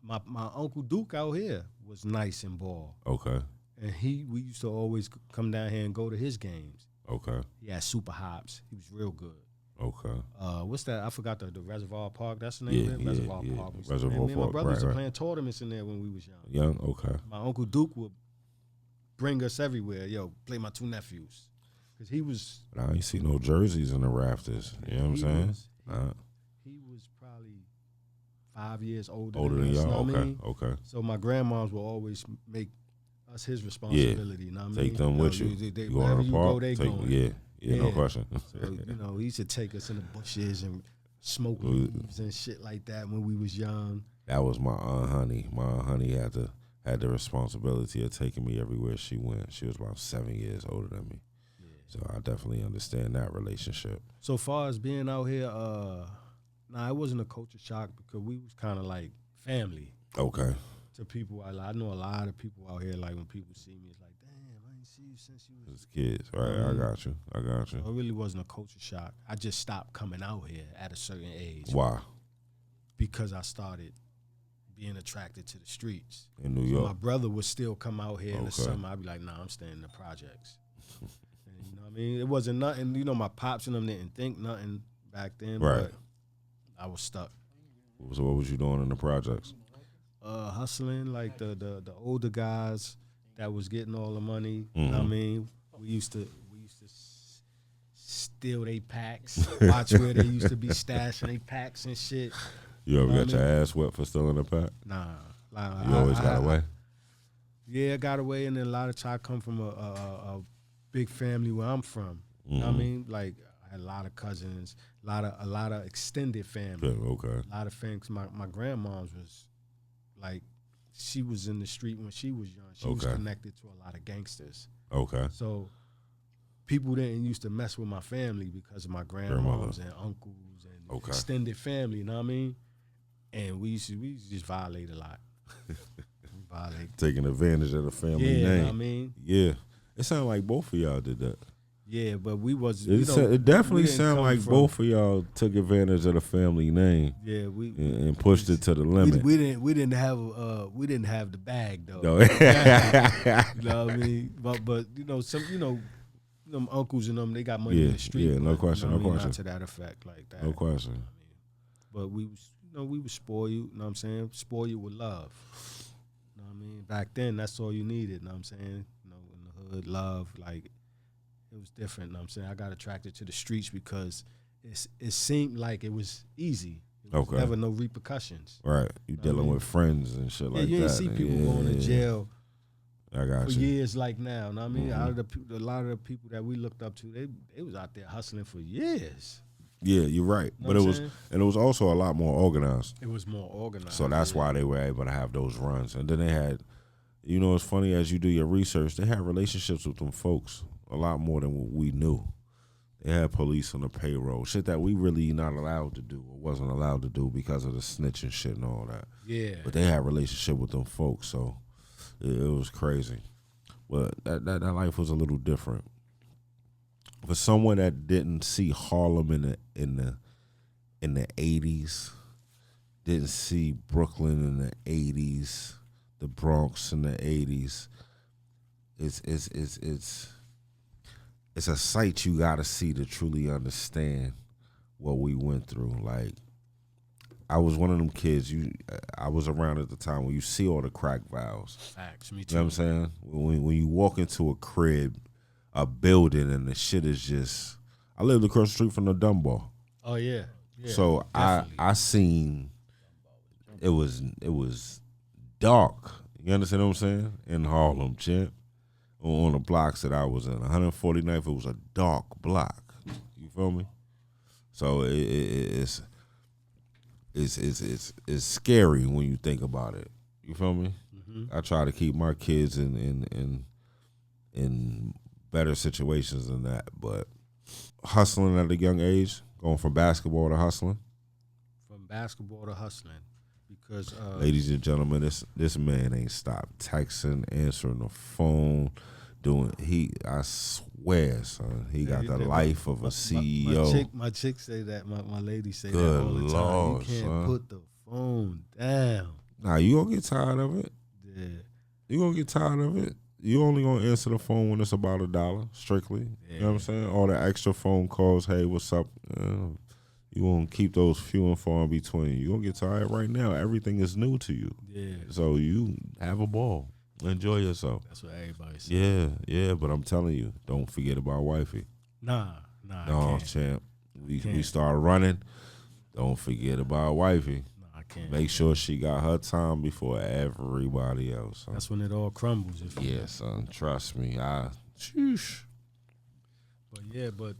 my Uncle Duke out here was nice in ball. Okay. And we used to always come down here and go to his games. Okay. He had super hops. He was real good. Okay. What's that? I forgot the Reservoir Park. That's the name of it? Reservoir Park. Reservoir Me and my Park, brothers right, were playing tournaments in there when we was young. Young, okay. My Uncle Duke would bring us everywhere. Yo, play my 2 nephews. Because he was... But I ain't see no jerseys in the rafters. You know what I'm saying? He was probably 5 years older Older than us, y'all? know what I Okay, mean? okay. So my grandmoms will always make us his responsibility. You know what I mean? Take them with you. They, You go wherever on you the park, go, they take, going. Yeah, no question. So, he used to take us in the bushes and smoke leaves and shit like that when we was young. That was my Aunt Honey. My Aunt Honey had the responsibility of taking me everywhere she went. She was about 7 years older than me. Yeah. So I definitely understand that relationship. So far as being out here, it wasn't a culture shock because we was kind of like family. Okay. To people, I know a lot of people out here, like when people see me, it's like, damn, I ain't see you since you was... As kids, right? I got you. So it really wasn't a culture shock. I just stopped coming out here at a certain age. Why? Because I started being attracted to the streets. In New York. My brother would still come out here in the summer. I'd be like, nah, I'm staying in the projects. And, you know what I mean? It wasn't nothing, my pops and them didn't think nothing back then, but I was stuck. So what was you doing in the projects? Hustling, like the older guys that was getting all the money. You know what I mean? We used to steal their packs, watch where they used to be stashing their packs and shit. You ever got your ass wet for stealing a pack? Nah. You always got away? Yeah, I got away, and then a lot of times I come from a big family where I'm from. You know what I mean? Like, I had a lot of cousins, a lot of extended family. Yeah, okay. A lot of family. My grandma's was, like, she was in the street when she was young. She was connected to a lot of gangsters. Okay. So people didn't used to mess with my family because of my grandmoms and uncles and extended family, you know what I mean? And we used to just violate a lot. Taking advantage of the family name. You know what I mean? Yeah. It sounded like both of y'all did that. Yeah, but we was it definitely sounded like both of y'all took advantage of the family name. Yeah, and pushed it to the limit. We didn't have the bag though. No. You know what I mean? But them uncles and them, they got money in the street. Yeah, no question, no question. Not to that effect like that. No question. You know what I mean? But we was spoil you, know what I'm saying? Spoil you with love. You know what I mean? Back then, that's all you needed, know what I'm saying? You know, in the hood, love, like, it was different, know what I'm saying? I got attracted to the streets because it seemed like it was easy. There was never no repercussions. Right. You dealing with friends and shit like that. Yeah, you didn't see people going to jail I got for years like now. Know what I mean? Mm-hmm. A lot of the people that we looked up to, they was out there hustling for years. Yeah, you're right. Know But it was also a lot more organized. It was more organized. So that's why they were able to have those runs. And then they had, it's funny, as you do your research, they had relationships with them folks a lot more than what we knew. They had police on the payroll, shit that we really not allowed to do or wasn't allowed to do because of the snitching shit and all that. Yeah. But they had a relationship with them folks, so it was crazy. But that life was a little different. For someone that didn't see Harlem in the 80s, didn't see Brooklyn in the 80s, the Bronx in the 80s, it's a sight you gotta see to truly understand what we went through. Like, I was one of them kids. I was around at the time when you see all the crack vials. Facts, me too. You know what I'm saying? When you walk into a crib, a building, and the shit is just. I lived across the street from the Dunbar. Oh yeah. So definitely. I seen. It was dark. You understand what I'm saying? In Harlem, champ. On the blocks that I was in, 149th, it was a dark block. You feel me? So it's scary when you think about it. You feel me? Mm-hmm. I try to keep my kids in better situations than that, but hustling at a young age, going from basketball to hustling. From basketball to hustling. Because ladies and gentlemen, this man ain't stopped texting, answering the phone, I swear, son, he got the life of a CEO. My chick say that, my lady say Good that all the time. Lord, you can't son. put the phone down. Nah, you gonna get tired of it. Yeah. You gonna get tired of it. You only gonna answer the phone when it's about $1, strictly. Yeah. You know what I'm saying? All the extra phone calls, hey, what's up? You gonna keep those few and far in between. You gonna get tired right now. Everything is new to you. Yeah. So you have a ball. Enjoy yourself. That's what everybody says. Yeah, but I'm telling you, don't forget about wifey. Nah. No, champ. We start running. Don't forget about wifey. No, I can't. Make sure she got her time before everybody else. Son. That's when it all crumbles. Yeah, son. Trust me. Sheesh. But yeah, but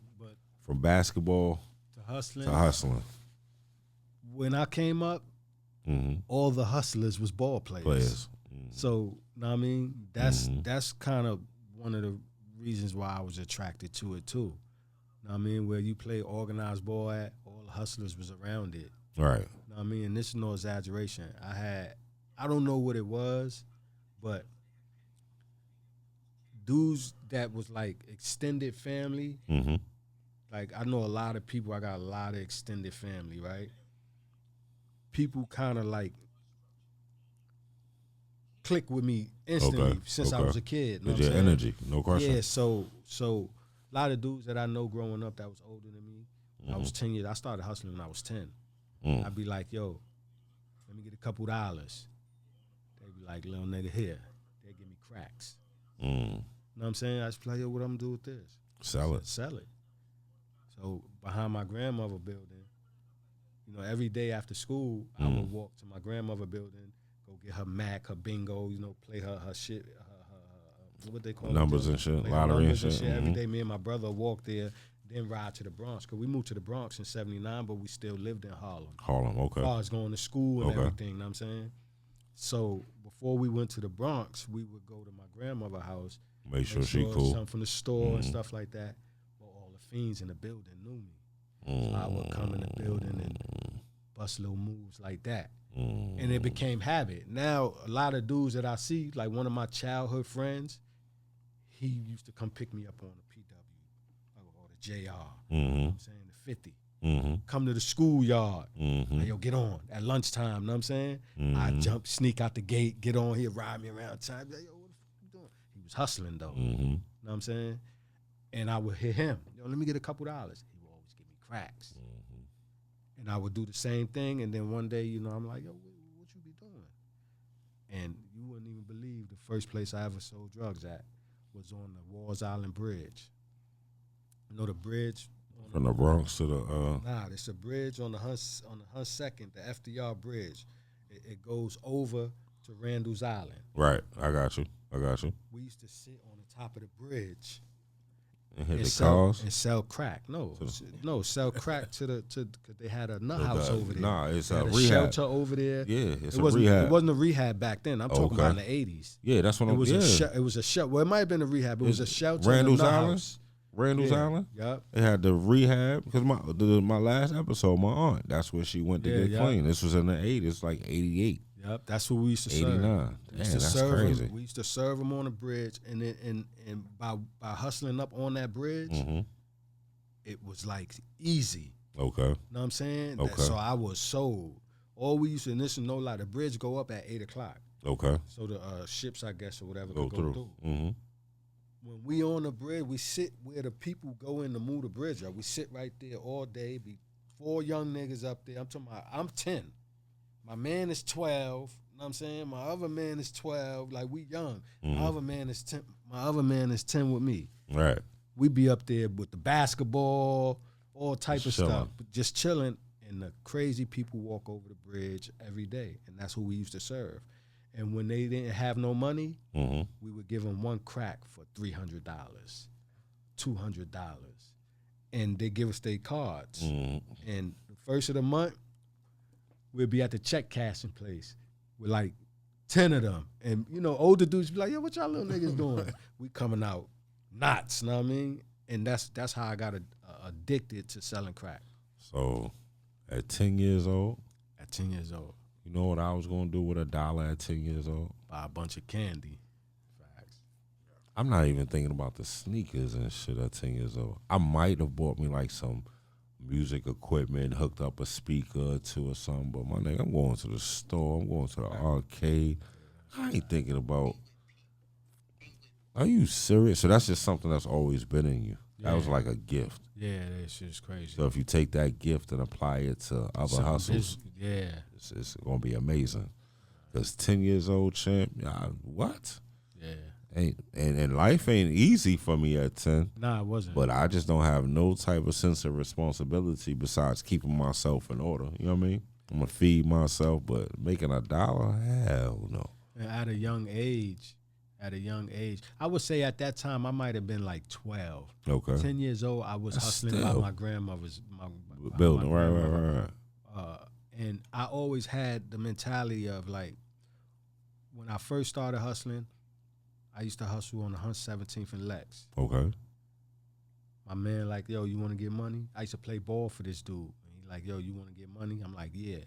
from basketball to hustling. When I came up, all the hustlers was ball players. So, know what I mean? That's kind of one of the reasons why I was attracted to it too. Know what I mean? Where you play organized ball at, all the hustlers was around it. Right. Know what I mean? And this is no exaggeration. I don't know what it was, but dudes that was like extended family, like I know a lot of people, I got a lot of extended family, right? People kind of like click with me instantly since I was a kid. With your energy, no question. Yeah, so a lot of dudes that I know growing up that was older than me, I was 10 years. I started hustling when I was 10. I'd be like, yo, let me get a couple dollars. They'd be like, little nigga, here. They'd give me cracks. You know what I'm saying? I just play, yo, what I'm gonna do with this? Sell it. So behind my grandmother building, every day after school, I would walk to my grandmother building, go get her Mac, her bingo, play her shit, her what they call numbers it, and shit, lottery and shit. Every day, me and my brother walked there, then ride to the Bronx. Cause we moved to the Bronx in '79, but we still lived in Harlem. Okay. I was going to school and everything. You know what I'm saying? So before we went to the Bronx, we would go to my grandmother's house. Make sure she cool. Something from the store and stuff like that. But all the fiends in the building knew me. So I would come in the building and bust little moves like that. And it became habit. Now, a lot of dudes that I see, like one of my childhood friends, he used to come pick me up on the PW or the JR. You know what I'm saying? The 50. Come to the schoolyard. Like, yo, get on at lunchtime. Know what I'm saying? I jump, sneak out the gate, get on here, ride me around time. Like, yo, what the fuck you doing? He was hustling though. Know what I'm saying? And I would hit him. Yo, let me get a couple dollars. He would always give me cracks. And I would do the same thing. And then one day, you know, I'm like, yo, what you be doing? And you wouldn't even believe the first place I ever sold drugs at was on the Walls Island Bridge. You know the bridge? From the Bronx to the Nah, it's a bridge on the Hunt Second, the FDR Bridge. It goes over to Randall's Island. Right, I got you. We used to sit on the top of the bridge and hit the cars and sell crack. Sell crack to cause they had a nut house over there. Nah, it's a rehab shelter over there. Yeah, it wasn't a rehab back then. I'm talking about in the 80s. Yeah, that's what it was. It was a shelter. Well, it might have been a rehab. It was a shelter. Randall's Island. House. Randall's Island. Yep. They had the rehab because my last episode, my aunt, that's where she went to get clean. This was in the 80s, like 88. Yep, that's what we used to serve. 89. Damn, that's crazy. We used to serve them on the bridge, and by hustling up on that bridge, it was like easy. Okay. You know what I'm saying? Okay. So I was sold. All we used to, and this is no lie, the bridge go up at 8 o'clock. Okay. So the ships, I guess, or whatever, go through. When we on the bridge, we sit where the people go in to move the bridge up. We sit right there all day. Be 4 young niggas up there. I'm talking about, I'm 10. My man is 12. You know what I'm saying? My other man is 12. Like, we young. My other man is 10. My other man is 10 with me. Right. We be up there with the basketball, all type of stuff, but just chilling. And the crazy people walk over the bridge every day, and that's who we used to serve. And when they didn't have no money, we would give them one crack for $300, $200, and they give us their cards. And the first of the month, we'll be at the check cashing place with like 10 of them. And, you know, older dudes be like, yo, what y'all little niggas doing? We coming out knots, know what I mean? And that's how I got addicted to selling crack. So at 10 years old? At 10 years old. You know what I was going to do with $1 at 10 years old? Buy a bunch of candy. Facts. I'm not even thinking about the sneakers and shit at 10 years old. I might have bought me like some music equipment, hooked up a speaker or two or something, but my nigga, I'm going to the store, I'm going to the arcade. I ain't thinking about, are you serious? So that's just something that's always been in you. That was like a gift. Yeah, that shit's crazy. So if you take that gift and apply it to other hustles, it's going to be amazing. Because 10 years old, champ, what? Yeah. And life ain't easy for me at 10. Nah, it wasn't. But I just don't have no type of sense of responsibility besides keeping myself in order. You know what I mean? I'm going to feed myself, but making $1, hell no. And at a young age, I would say at that time I might have been like 12. Okay. 10 years old, I was hustling by my grandmother's building. Right. And I always had the mentality of like, when I first started hustling, I used to hustle on the Hunt 17th and Lex. Okay. My man like, yo, you want to get money? I used to play ball for this dude. And he like, yo, you want to get money? I'm like, yeah.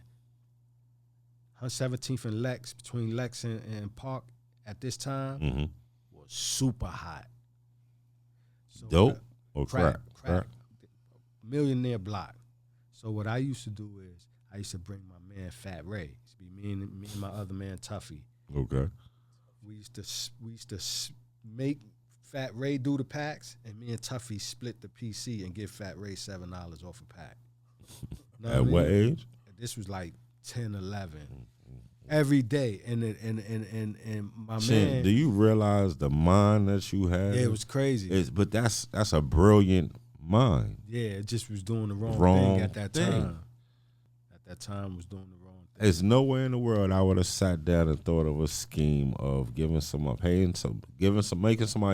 Hunt 17th and Lex, between Lex and Park at this time was super hot. So dope or crack? Millionaire block. So what I used to do is I used to bring my man Fat Ray. It used to be me and my other man Tuffy. Okay. We used to make Fat Ray do the packs, and me and Tuffy split the PC and give Fat Ray $7 off a pack. You know At what age? This was like 10, 11. Every day, and my man. Do you realize the mind that you had? Yeah, it was crazy. But that's a brilliant mind. Yeah, it just was doing the wrong thing at that time. At that time, was doing the wrong thing. There's nowhere in the world I would have sat down and thought of a scheme of making somebody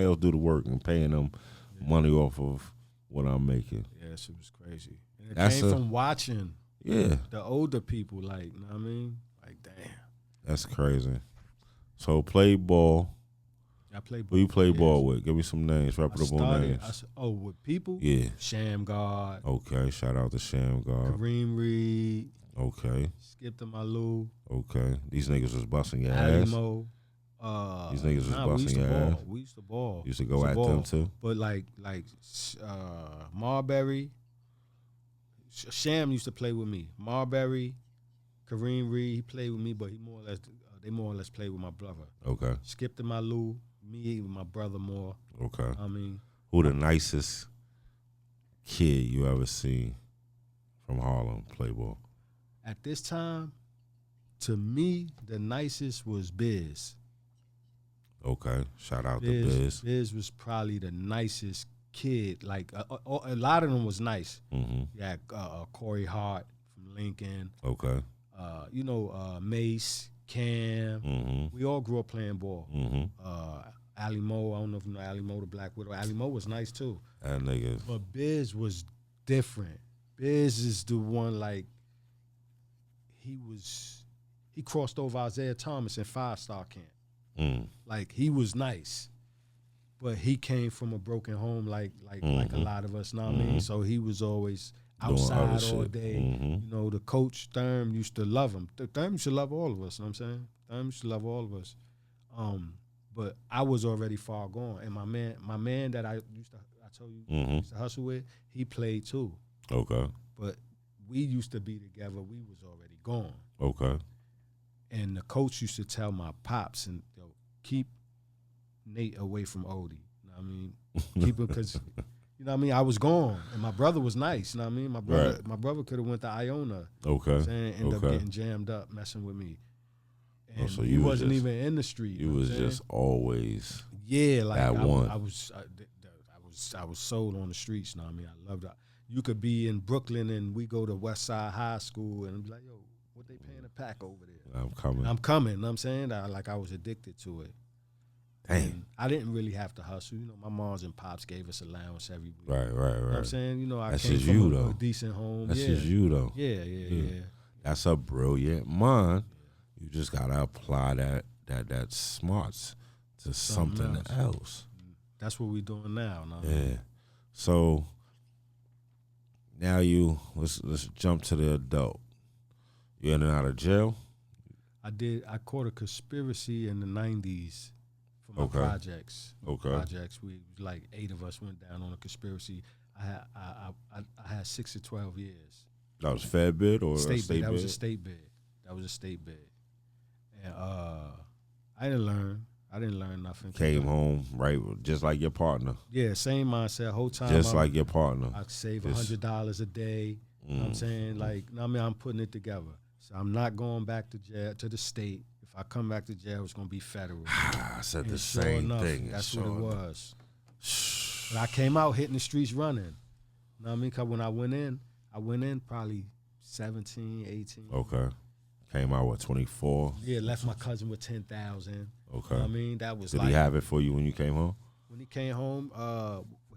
else do the work and paying them money off of what I'm making. Yes, it was crazy. And it came from watching. Yeah. The older people, like, you know what I mean? Like, damn. That's crazy. So play ball. I play Who ball. you play for ball years. with? Give me some names, I reputable started. names. With people. Yeah. Sham God, Okay. Shout out to Sham God. Kareem Reed, Okay. Skip to Malou, Okay. These niggas was busting your Ali ass. Mo. These niggas was we busting used to your ball. ass. We used to ball. Used to We go at them too. But like Marbury, Sham used to play with me. Marbury, Kareem Reed, he played with me, but he more or less they more or less played with my brother. Okay. Skip to Malou, me with my brother more. Okay. I mean, Who the nicest kid you ever seen from Harlem play ball? at this time, to me, the nicest was Biz. Okay. Shout out to Biz. Biz was probably the nicest kid. Like a lot of them was nice. Mm-hmm. Yeah, Corey Hart from Lincoln. Okay. Mace, Cam. Mm-hmm. We all grew up playing ball. Mm-hmm. Ali Mo, I don't know if you know Ali Mo, the Black Widow. Ali Mo was nice too. That nigga. But Biz was different. Biz is the one like he crossed over Isaiah Thomas in 5-star camp. Mm. Like he was nice, but he came from a broken home, like a lot of us. Know what I mean? So he was always outside all day. Mm-hmm. You know, the coach Thurm used to love him. Thurm used to love all of us. You know what I'm saying? Thurm used to love all of us. But I was already far gone, and my man that I told you used to hustle with, he played too. Okay. But we used to be together. We was already gone. Okay. And the coach used to tell my pops and keep Nate away from Odie. You know what I mean? Keep him because you know what I mean. I was gone, and my brother was nice. You know what I mean? My brother could have went to Iona. Okay. You know and ended up getting jammed up, messing with me. And so he wasn't even in the street. You was just always like that one. I was sold on the streets. You know what I mean? I loved it. You could be in Brooklyn and we go to West Side High School and be like, yo, what they paying a pack over there? I'm coming. You know what I'm saying? I was addicted to it. Damn. And I didn't really have to hustle. You know, my moms and pops gave us allowance every week. Right. You know what I'm saying? You know, I That's came just from you, a though. decent home. That's just you, though. Yeah. That's a brilliant mind. You just gotta apply that smarts to something else. That's what we doing now. Yeah. So now let's jump to the adult. You in and out of jail? I caught a conspiracy in the 90s for my projects. Okay. Projects. We like 8 of us went down on a conspiracy. I had 6 to 12 years. That was Fed bid or state bid? That bid? was a state bid. And I didn't learn nothing. Came home right, just like your partner. Yeah, same mindset. Whole time. Just like your partner. I save $100 a day. You know what I'm saying? Like, I mean, I'm putting it together. So I'm not going back to jail, to the state. If I come back to jail, it's going to be federal. I said and the same thing. That's what it was. But I came out hitting the streets running. You know what I mean? Because when I went in probably 17, 18. Okay. Came out, what, 24? Yeah, left my cousin with 10,000. Okay. You know what I mean? That was Did he have it for you when you came home? When he came home,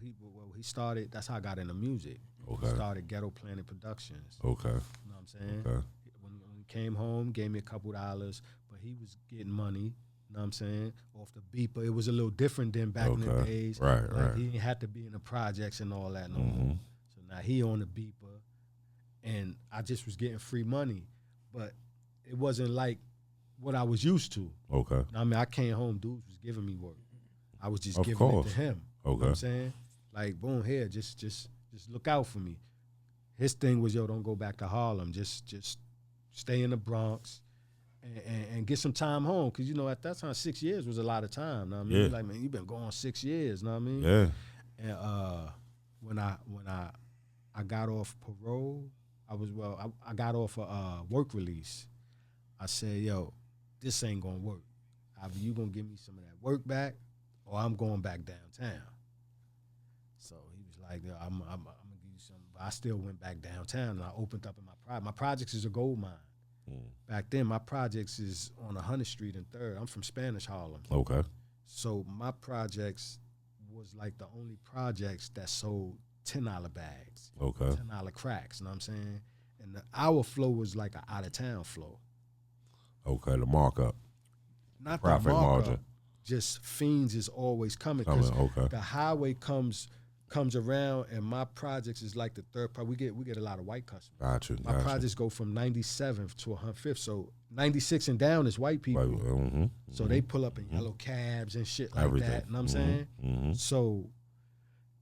he started, that's how I got into music. Okay. He started Ghetto Planet Productions. Okay. You know what I'm saying? Okay. When he came home, gave me a couple $, but he was getting money, you know what I'm saying, off the beeper. It was a little different than back in the days. Right. He didn't have to be in the projects and all that no more. So now he on the beeper, and I just was getting free money. But it wasn't like what I was used to. Okay. I mean, I came home, dudes was giving me work. I was just Of giving course. it to him. Okay. You know what I'm saying? Like, boom, here, just look out for me. His thing was, yo, don't go back to Harlem. Just stay in the Bronx and get some time home. Because, you know, at that time, 6 years was a lot of time. You know what I mean? Yeah. Like, man, you've been gone 6 years. You know what I mean? Yeah. And when I got off parole, I got off a work release. I said, yo, this ain't going to work. Either you going to give me some of that work back or I'm going back downtown. So he was like, yo, I'm going to give you something. But I still went back downtown and I opened up in my project. My projects is a gold mine. Back then, my projects is on 100th Street and 3rd. I'm from Spanish Harlem. Okay. So my projects was like the only projects that sold $10 bags. Okay. $10 cracks, you know what I'm saying? And our flow was like an out-of-town flow. Okay, the markup. not profit the markup, margin. just fiends is always coming. Coming, Because okay. the highway comes around, and my projects is like the third part. We get a lot of white customers. Got you. My projects go from 97th to 105th. So 96 and down is white people. So they pull up in yellow cabs and shit like Everything. that. You know what I'm saying? Mm-hmm. So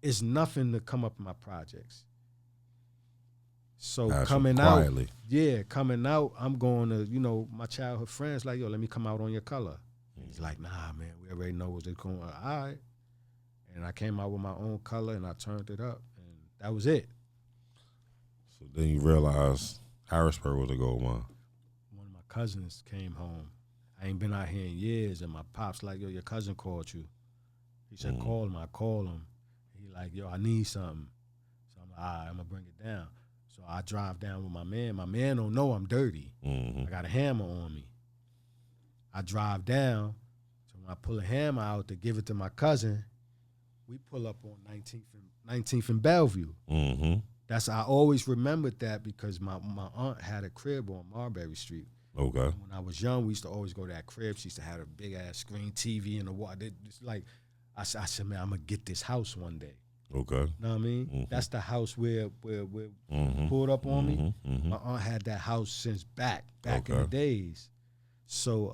it's nothing to come up in my projects. So Gotcha. coming Quietly. coming out, I'm going to, my childhood friends like, yo, let me come out on your color. He's like, nah, man, we already know what's going on. All right. And I came out with my own color and I turned it up, and that was it. So then you realize Harrisburg was a gold mine. One of my cousins came home. I ain't been out here in years, and my pop's like, yo, your cousin called you. He said, call him. I call him. He like, yo, I need something. So I'm like, all right, I'm going to bring it down. So I drive down with my man. My man don't know I'm dirty. Mm-hmm. I got a hammer on me. I drive down. So when I pull a hammer out to give it to my cousin, we pull up on 19th and Bellevue. Mm-hmm. I always remembered that because my aunt had a crib on Marbury Street. Okay. When I was young, we used to always go to that crib. She used to have a big ass screen TV in the wall. It's like I said, man, I'm gonna get this house one day. Okay. Know what I mean? Mm-hmm. That's the house where Mm-hmm. pulled up on me. Mm-hmm. My aunt had that house since back in Okay. the days. So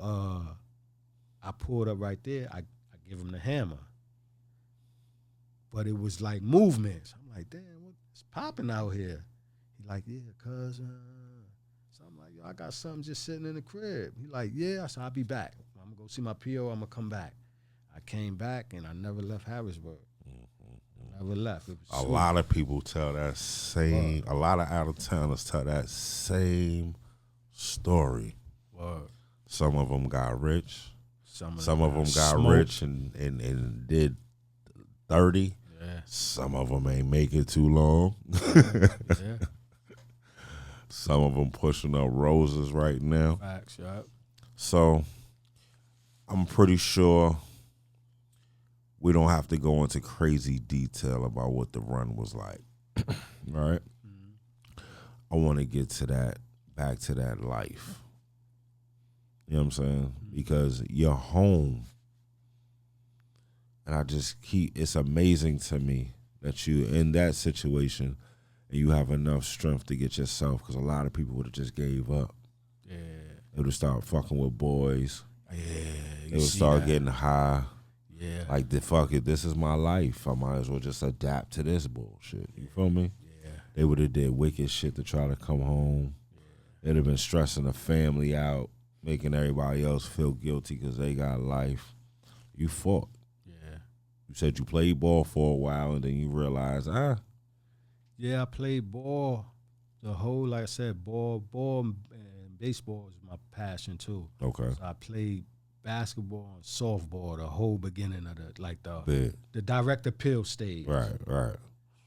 I pulled up right there. I give him the hammer. But it was like movements. I'm like, damn, what's popping out here? He like, yeah, cuz. So I'm like, yo, I got something just sitting in the crib. He like, yeah. I said, I'll be back. I'm going to go see my PO. I'm going to come back. I came back, and I never left Harrisburg. Never left. It was A sweet. lot of people tell that same, a lot of out-of-towners tell that same story. Word. Some of them got rich. Some of them got smoked. rich and did 30. Yeah. Some of them ain't make it too long. Yeah. Some of them pushing up roses right now. Facts, yeah. So I'm pretty sure we don't have to go into crazy detail about what the run was like. Right? Mm-hmm. I want to get to that, back to that life. You know what I'm saying? Because you're home. And it's amazing to me that you in that situation and you have enough strength to get yourself, because a lot of people would have just gave up. Yeah. They would have started fucking with boys. Yeah. They would start getting high. Yeah. Like, fuck it, this is my life. I might as well just adapt to this bullshit. You feel me? Yeah. They would have did wicked shit to try to come home. They'd have been stressing the family out, making everybody else feel guilty because they got life. You fought. Yeah. You said you played ball for a while and then you realized, Yeah, I played ball the whole, like I said, ball and baseball is my passion too. okay. So I played basketball and softball the whole beginning of Big. the direct appeal stage. Right.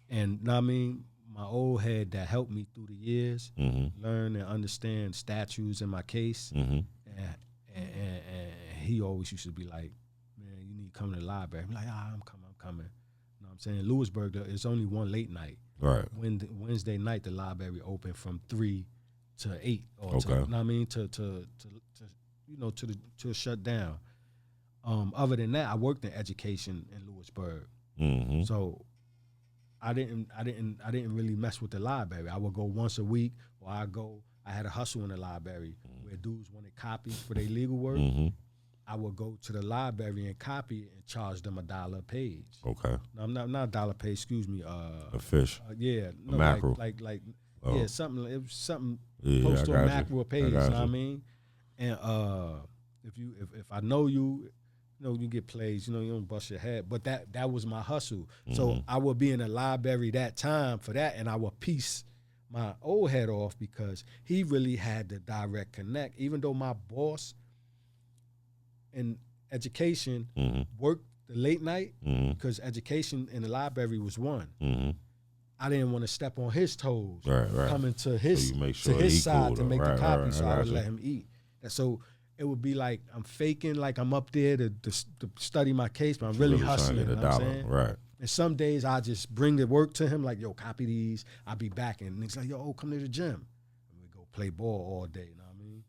And know what I mean, my old head that helped me through the years, Mm-hmm. learn and understand statutes in my case. Mm-hmm. And he always used to be like, man, you need to come to the library. I'm like, I'm coming. You know what I'm saying? Lewisburg, there's only one late night. Right. Wednesday night, the library open from 3 to 8. Or Okay. to, you know what I mean? To shut down. Other than that, I worked in education in Lewisburg. Mm-hmm. So I didn't really mess with the library. I would go once a week, or I had a hustle in the library where dudes wanted copies for their legal work. Mm-hmm. I would go to the library and copy it and charge them $1 a page. Okay. No, not $1 a page. Excuse me. A fish. Yeah, no, mackerel. like Oh. yeah, something. It was something Yeah, close I to got a you. mackerel page. I You know got what I you. mean? And if I know you, you get plays. You don't bust your head. But that was my hustle. So Mm-hmm. I would be in the library that time for that, and I would piece my old head off because he really had the direct connect. Even though my boss in education Mm-hmm. worked the late night, Mm-hmm. because education in the library was one. Mm-hmm. I didn't want to step on his toes. Right. Coming to his So you make to sure his he side cool to though. make Right, the copy, right, so I got would you. let him eat. And so it would be like I'm faking, like I'm up there to study my case, but I'm really trying to hustling. get You a know what I'm dollar. saying? Right. And some days I just bring the work to him, like, yo, copy these. I'll be back. And niggas like, yo, come to the gym. And we go play ball all day, you know what I mean?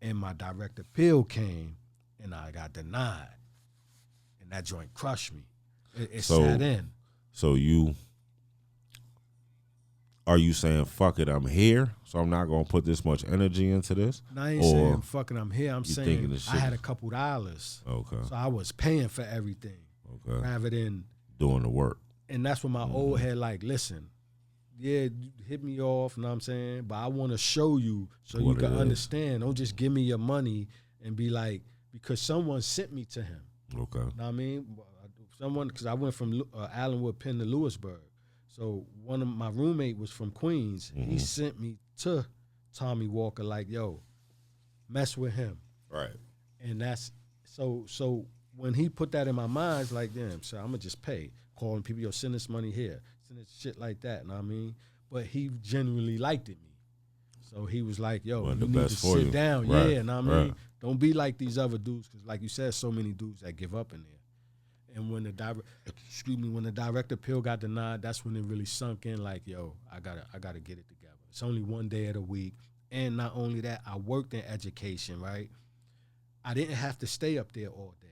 And my direct appeal came, and I got denied, and that joint crushed me. It So- sat in. So are you saying, fuck it, I'm here, so I'm not gonna put this much energy into this? And I ain't Or saying fucking I'm here. I'm thinking saying this shit I had is- a couple dollars, Okay. so I was paying for everything Okay. rather than. Doing the work. And that's when my old head like, listen, yeah, hit me off, you know what I'm saying? But I want to show you so What you can it is. understand. Don't just give me your money and be like, because someone sent me to him. Okay. You know what I mean? Someone, because I went from Allenwood Penn to Lewisburg. So one of my roommate was from Queens. He sent me to Tommy Walker like, yo, mess with him. Right. And that's, so when he put that in my mind, it's like, damn, so I'm going to just pay. Calling people, yo, send this money here. Send this shit like that, you know what I mean? But he genuinely liked it me. So he was like, yo, One of you the need to best for sit you. down. Right, Yeah, you know what I mean? right. Don't be like these other dudes, because like you said, so many dudes that give up in there. And when the direct appeal got denied, that's when it really sunk in. Like, yo, I gotta get it together. It's only one day of the week, and not only that, I worked in education. Right, I didn't have to stay up there all day.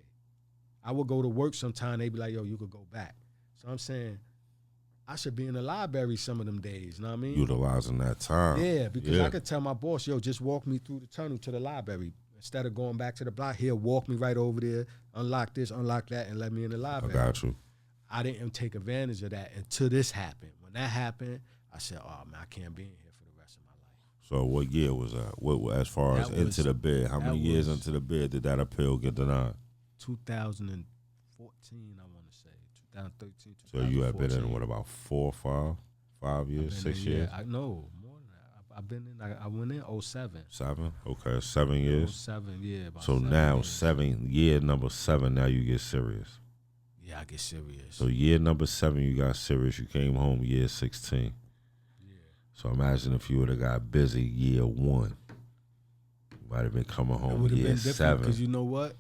I would go to work sometime. They'd be like, yo, you could go back. So I'm saying, I should be in the library some of them days. You know what I mean? Utilizing that time. Yeah, because I could tell my boss, yo, just walk me through the tunnel to the library. Instead of going back to the block, he'll walk me right over there, unlock this, unlock that, and let me in the I library. got you. I didn't take advantage of that until this happened. When that happened, I said, oh, man, I can't be in here for the rest of my life. So what year was that? What as far as That into was- the bed? How many that years was- into the bed did that appeal get denied? 2014, I want to say. 2013, So you have been in 2014. what, about 4 or 5 years, I've been 6 in, years, I know, more than that. I've been in, I went in 07. 7? Okay, 7 years. 07, yeah. About So 7 now years. year number 7. Now you get serious. Yeah, I get serious. So year number 7, you got serious. You came home year 16. yeah. So imagine if you would have got busy year 1. You might have been coming It home would have year been different 7. because you know what?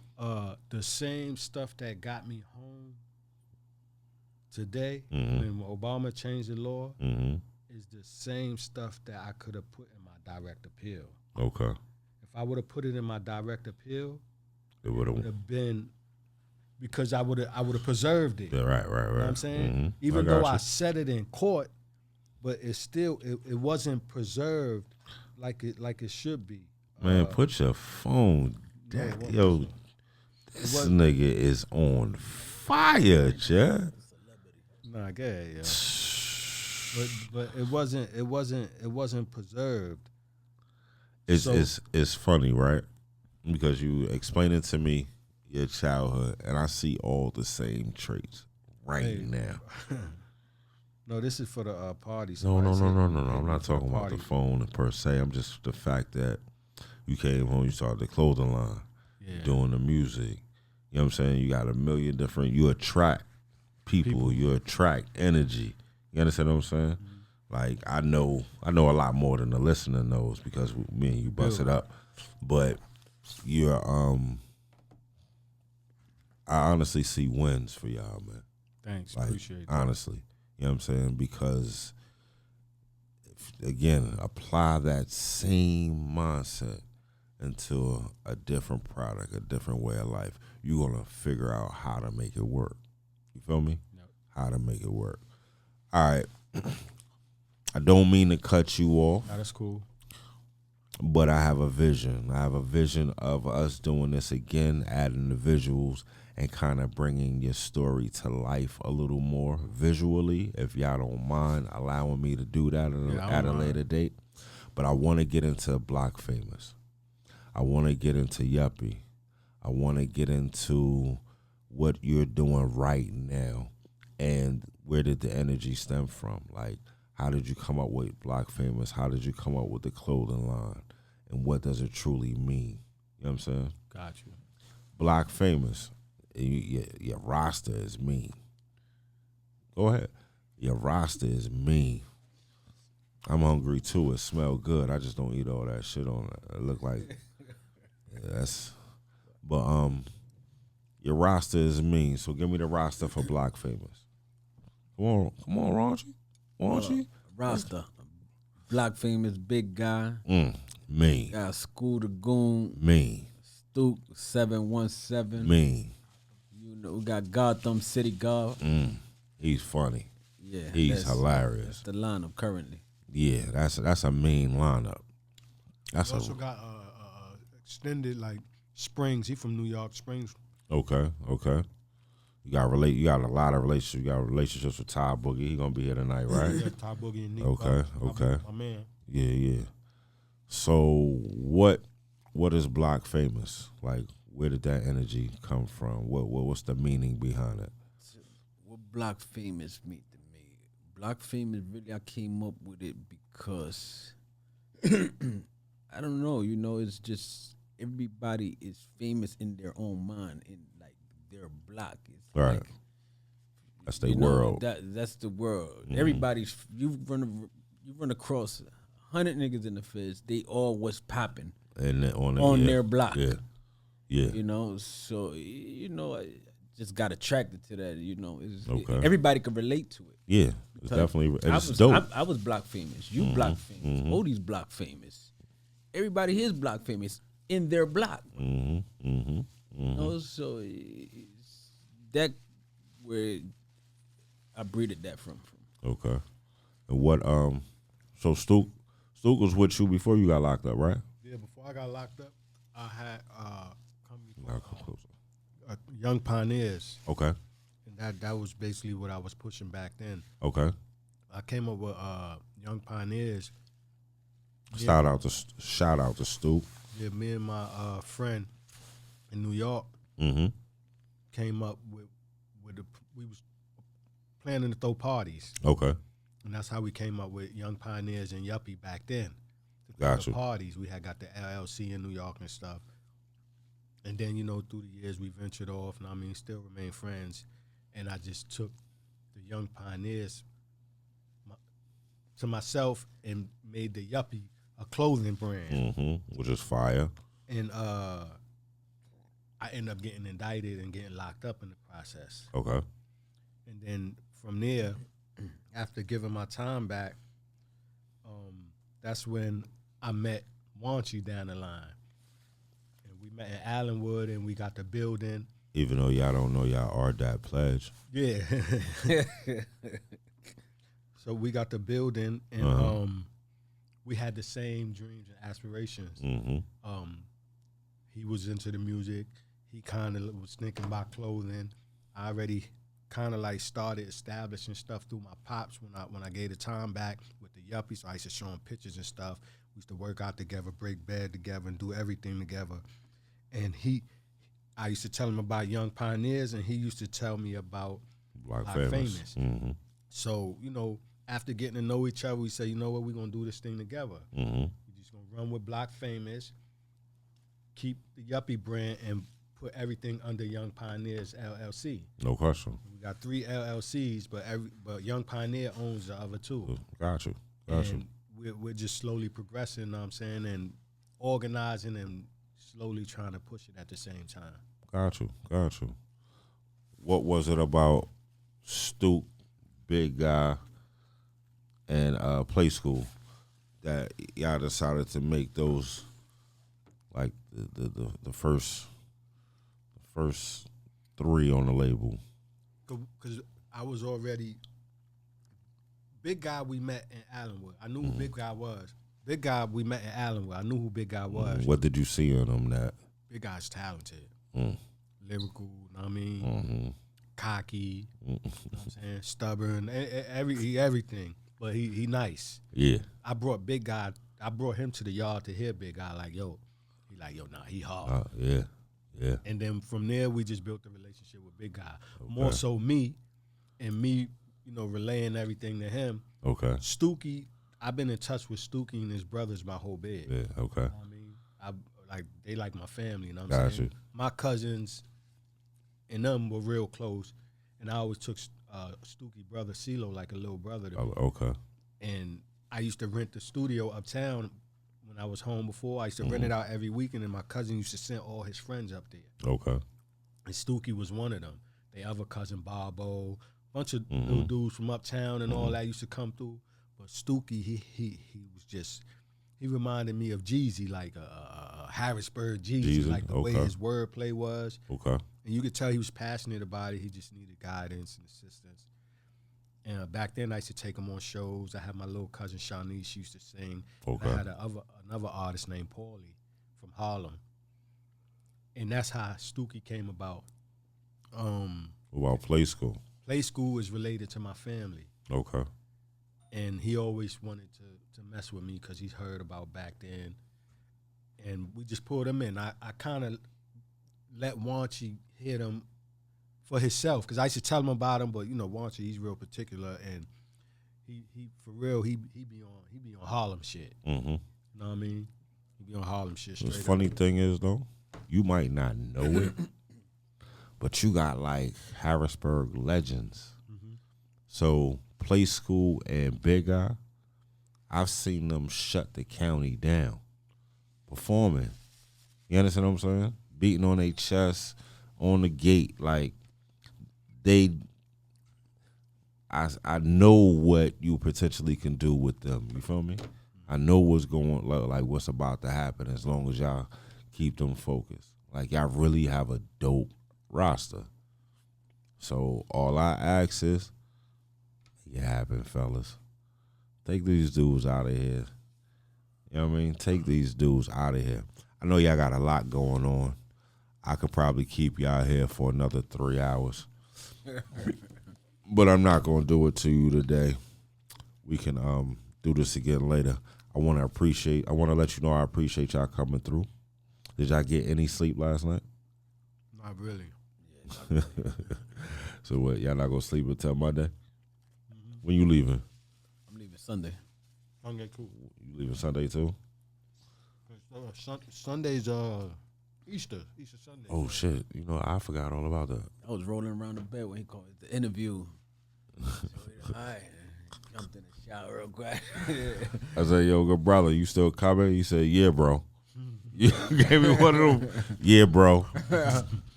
The same stuff that got me home today when Obama changed the law Mm-hmm. is the same stuff that I could have put in my direct appeal. Okay. If I would have put it in my direct appeal, It would it would have. have been because I would have preserved it. Yeah, right. You know what I'm saying? Mhm. Even got though I you. said it in court, but it still it wasn't preserved like it should be. Man, put your phone down. it wasn't. Yo, this wasn't. nigga is on fire, Jeff. Nah, go ahead, yeah. But it wasn't preserved. It's funny, right? Because you explain it to me, your childhood, and I see all the same traits right Hey. now. No, this is for the party. No. Somebody said I'm hit me not for the talking about the party. phone per se. I'm just the fact that you came home, you started the clothing line, Yeah. doing the music. You know what I'm saying? You got a million different. You attract people. You attract energy. You understand what I'm saying? Like I know a lot more than the listener knows because me and you bust it up. But you're I honestly see wins for y'all, man. Thanks, Like appreciate that. honestly, you know what I'm saying? Because again, apply that same mindset into a different product, a different way of life. You're gonna figure out how to make it work. You feel me? Yep. How to make it work. All right. I don't mean to cut you off, Nah, that's cool. but I have a vision. I have a vision of us doing this again, adding the visuals and kind of bringing your story to life a little more visually, if y'all don't mind allowing me to do that Yeah, I at don't a later mind. date. But I want to get into Block Famous. I want to get into Yuppie. I want to get into what you're doing right now and where did the energy stem from? Like, how did you come up with Block Famous? How did you come up with the clothing line? And what does it truly mean? You know what I'm saying? Got you. Block Famous. Your roster is mean. Go ahead. Your roster is mean. I'm hungry too. It smell good. I just don't eat all that shit on it. It look like that's. But your roster is mean. So give me the roster for Block Famous. Come on, Juanchy. Rasta, Block Famous, big guy. Mean, Got School the Goon, mean. Stoop 717. Mean. You know, we got Gotham City Golf. He's funny. Yeah, He's hilarious. That's the lineup currently. Yeah, that's a mean lineup. That's We also got extended like Springs. He from New York Springs. Okay. You got a lot of relationships. You got relationships with Ty Boogie. He gonna be here tonight, right? Yeah, Ty Boogie and Nick. Okay. My man. Yeah. So what is Block famous? Like, where did that energy come from? What's the meaning behind it? What Block famous mean to me? Block famous, really, I came up with it because I don't know. You know, it's just everybody is famous in their own mind, in like their block. It's Right. like, That's their world. That's the world. Everybody's you run across 100 niggas in the feds. They all was popping And on their block. Yeah. You know, so you know, I just got attracted to that. You know, everybody can relate to it. Yeah. It's definitely dope. I was block famous. You block famous. Odie's block famous. Everybody here is block famous in their block. You know, so that where I breeded that from. Okay. And what so Stook was with you before you got locked up, right? Yeah, before I got locked up, I had Come closer. Young Pioneers, Okay. and that was basically what I was pushing back then. Okay. I came up with Young Pioneers. Shout out to Stoop. Yeah, me and my friend in New York came up with we was planning to throw parties. Okay. And that's how we came up with Young Pioneers and Yuppie back then. To Gotcha. the parties. We had got the LLC in New York and stuff. And then, you know, through the years we ventured off, and I mean, still remain friends. And I just took the Young Pioneers to myself and made the Yuppie a clothing brand. Which is fire. And I ended up getting indicted and getting locked up in the process. Okay. And then from there, after giving my time back, that's when I met Juanchy down the line. And we met in Allenwood, and we got the building. Even though y'all don't know y'all are that pledge. Yeah. So we got the building, and we had the same dreams and aspirations. He was into the music. He kind of was thinking about clothing. I already kind of like started establishing stuff through my pops when I gave the time back with the Yuppie. So I used to show him pictures and stuff. We used to work out together, break bed together, and do everything together. And I used to tell him about Young Pioneers, and he used to tell me about Block Famous. So, you know, after getting to know each other, we said, you know what, we're going to do this thing together. We're just going to run with Block Famous, keep the Yuppie brand, and put everything under Young Pioneers LLC. No question. We got 3 LLCs, but Young Pioneer owns the other 2. Got you. And we're just slowly progressing, you know what I'm saying, and organizing and slowly trying to push it at the same time. Got you. What was it about Stoop, Big Guy, and Play School that y'all decided to make those like the first 3 on the label? Because I was already Big Guy. We met in Allenwood. I knew who Big Guy was. Big Guy, we met in Allenwood. I knew who Big Guy was. What did you see in him that? Big Guy's talented, lyrical. You know what I mean, cocky. You know what I'm saying, stubborn. Everything. But he nice. Yeah. I brought Big Guy. I brought him to the yard to hear Big Guy. Like yo, nah, he hard. Yeah. And then from there, we just built a relationship with Big Guy. Okay. More so me, you know, relaying everything to him. Okay. Stookie, I've been in touch with Stookie and his brothers my whole bed. Yeah, okay. You know what I mean? They like my family, you know what I'm saying? You. My cousins and them were real close, and I always took Stookie brother CeeLo like a little brother to me. Okay. And I used to rent the studio uptown when I was home before. I used to rent it out every weekend, and my cousin used to send all his friends up there. Okay. And Stookie was one of them. They other cousin Bobo, bunch of little dudes from uptown and all that used to come through. But Stookie, he was just, he reminded me of Jeezy, like a Harrisburg Jeezy, Jeezy, like the way okay. his wordplay was. Okay. And you could tell he was passionate about it. He just needed guidance and assistance. And back then, I used to take him on shows. I had my little cousin Shanice. She used to sing. Okay. I had another artist named Paulie from Harlem. And that's how Stookie came about. What about Play School? Play School is related to my family. Okay. And he always wanted to mess with me because he's heard about back then. And we just pulled him in. I kind of let Juanchy hit him for himself because I used to tell him about him, but Juanchy, he's real particular, and he for real he be on Harlem shit. Mm-hmm. You know what I mean? He be on Harlem shit straight The up. funny thing is though, you might not know it, but you got like Harrisburg legends. Mm-hmm. So Play School and Big Eye, I've seen them shut the county down performing. You understand what I'm saying? Beating on their chest on the gate, like I know what you potentially can do with them. You feel me? I know what's going, like what's about to happen as long as y'all keep them focused. Like y'all really have a dope roster. So all I ask is, make it happen, fellas. Take these dudes out of here. You know what I mean? Take these dudes out of here. I know y'all got a lot going on. I could probably keep y'all here for another 3 hours. But I'm not going to do it to you today. We can do this again later. I want to let you know I appreciate y'all coming through. Did y'all get any sleep last night? Not really. So what, y'all not going to sleep until Monday? Mm-hmm. When you leaving? I'm leaving Sunday. Okay, cool. You leaving Sunday too? Sunday's Easter Sunday. Oh shit! You know I forgot all about that. I was rolling around the bed when he called it the interview. So, all right, jumped in the shower real quick. I said, "Yo, good brother, you still coming?" He said, "Yeah, bro." You gave me one of them. Yeah, bro.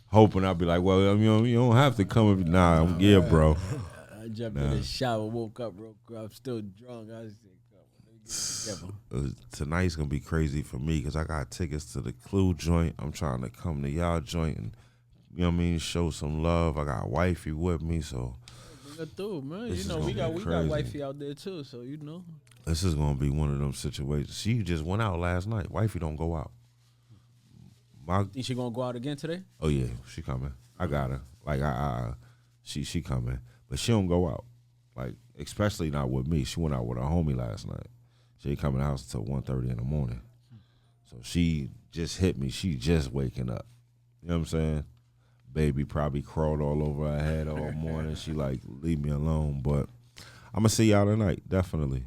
Hoping I'd be like, "Well, you don't have to come." Nah, yeah, bro. I jumped in the shower, woke up real quick. I'm still drunk. I was like, tonight's gonna be crazy for me because I got tickets to the Clue joint. I'm trying to come to y'all joint and show some love. I got wifey with me, so bring her through, man. This is We got crazy. wifey out there too, so this is gonna be one of them situations. She just went out last night. Wifey don't go out. Think she gonna go out again today? Oh yeah, she coming. I got her. Like she coming, but she don't go out. Like especially not with me. She went out with her homie last night. She ain't coming to the house until 1:30 in the morning. So she just hit me. She just waking up. You know what I'm saying? Baby probably crawled all over her head all morning. She like, leave me alone. But I'm going to see y'all tonight, definitely.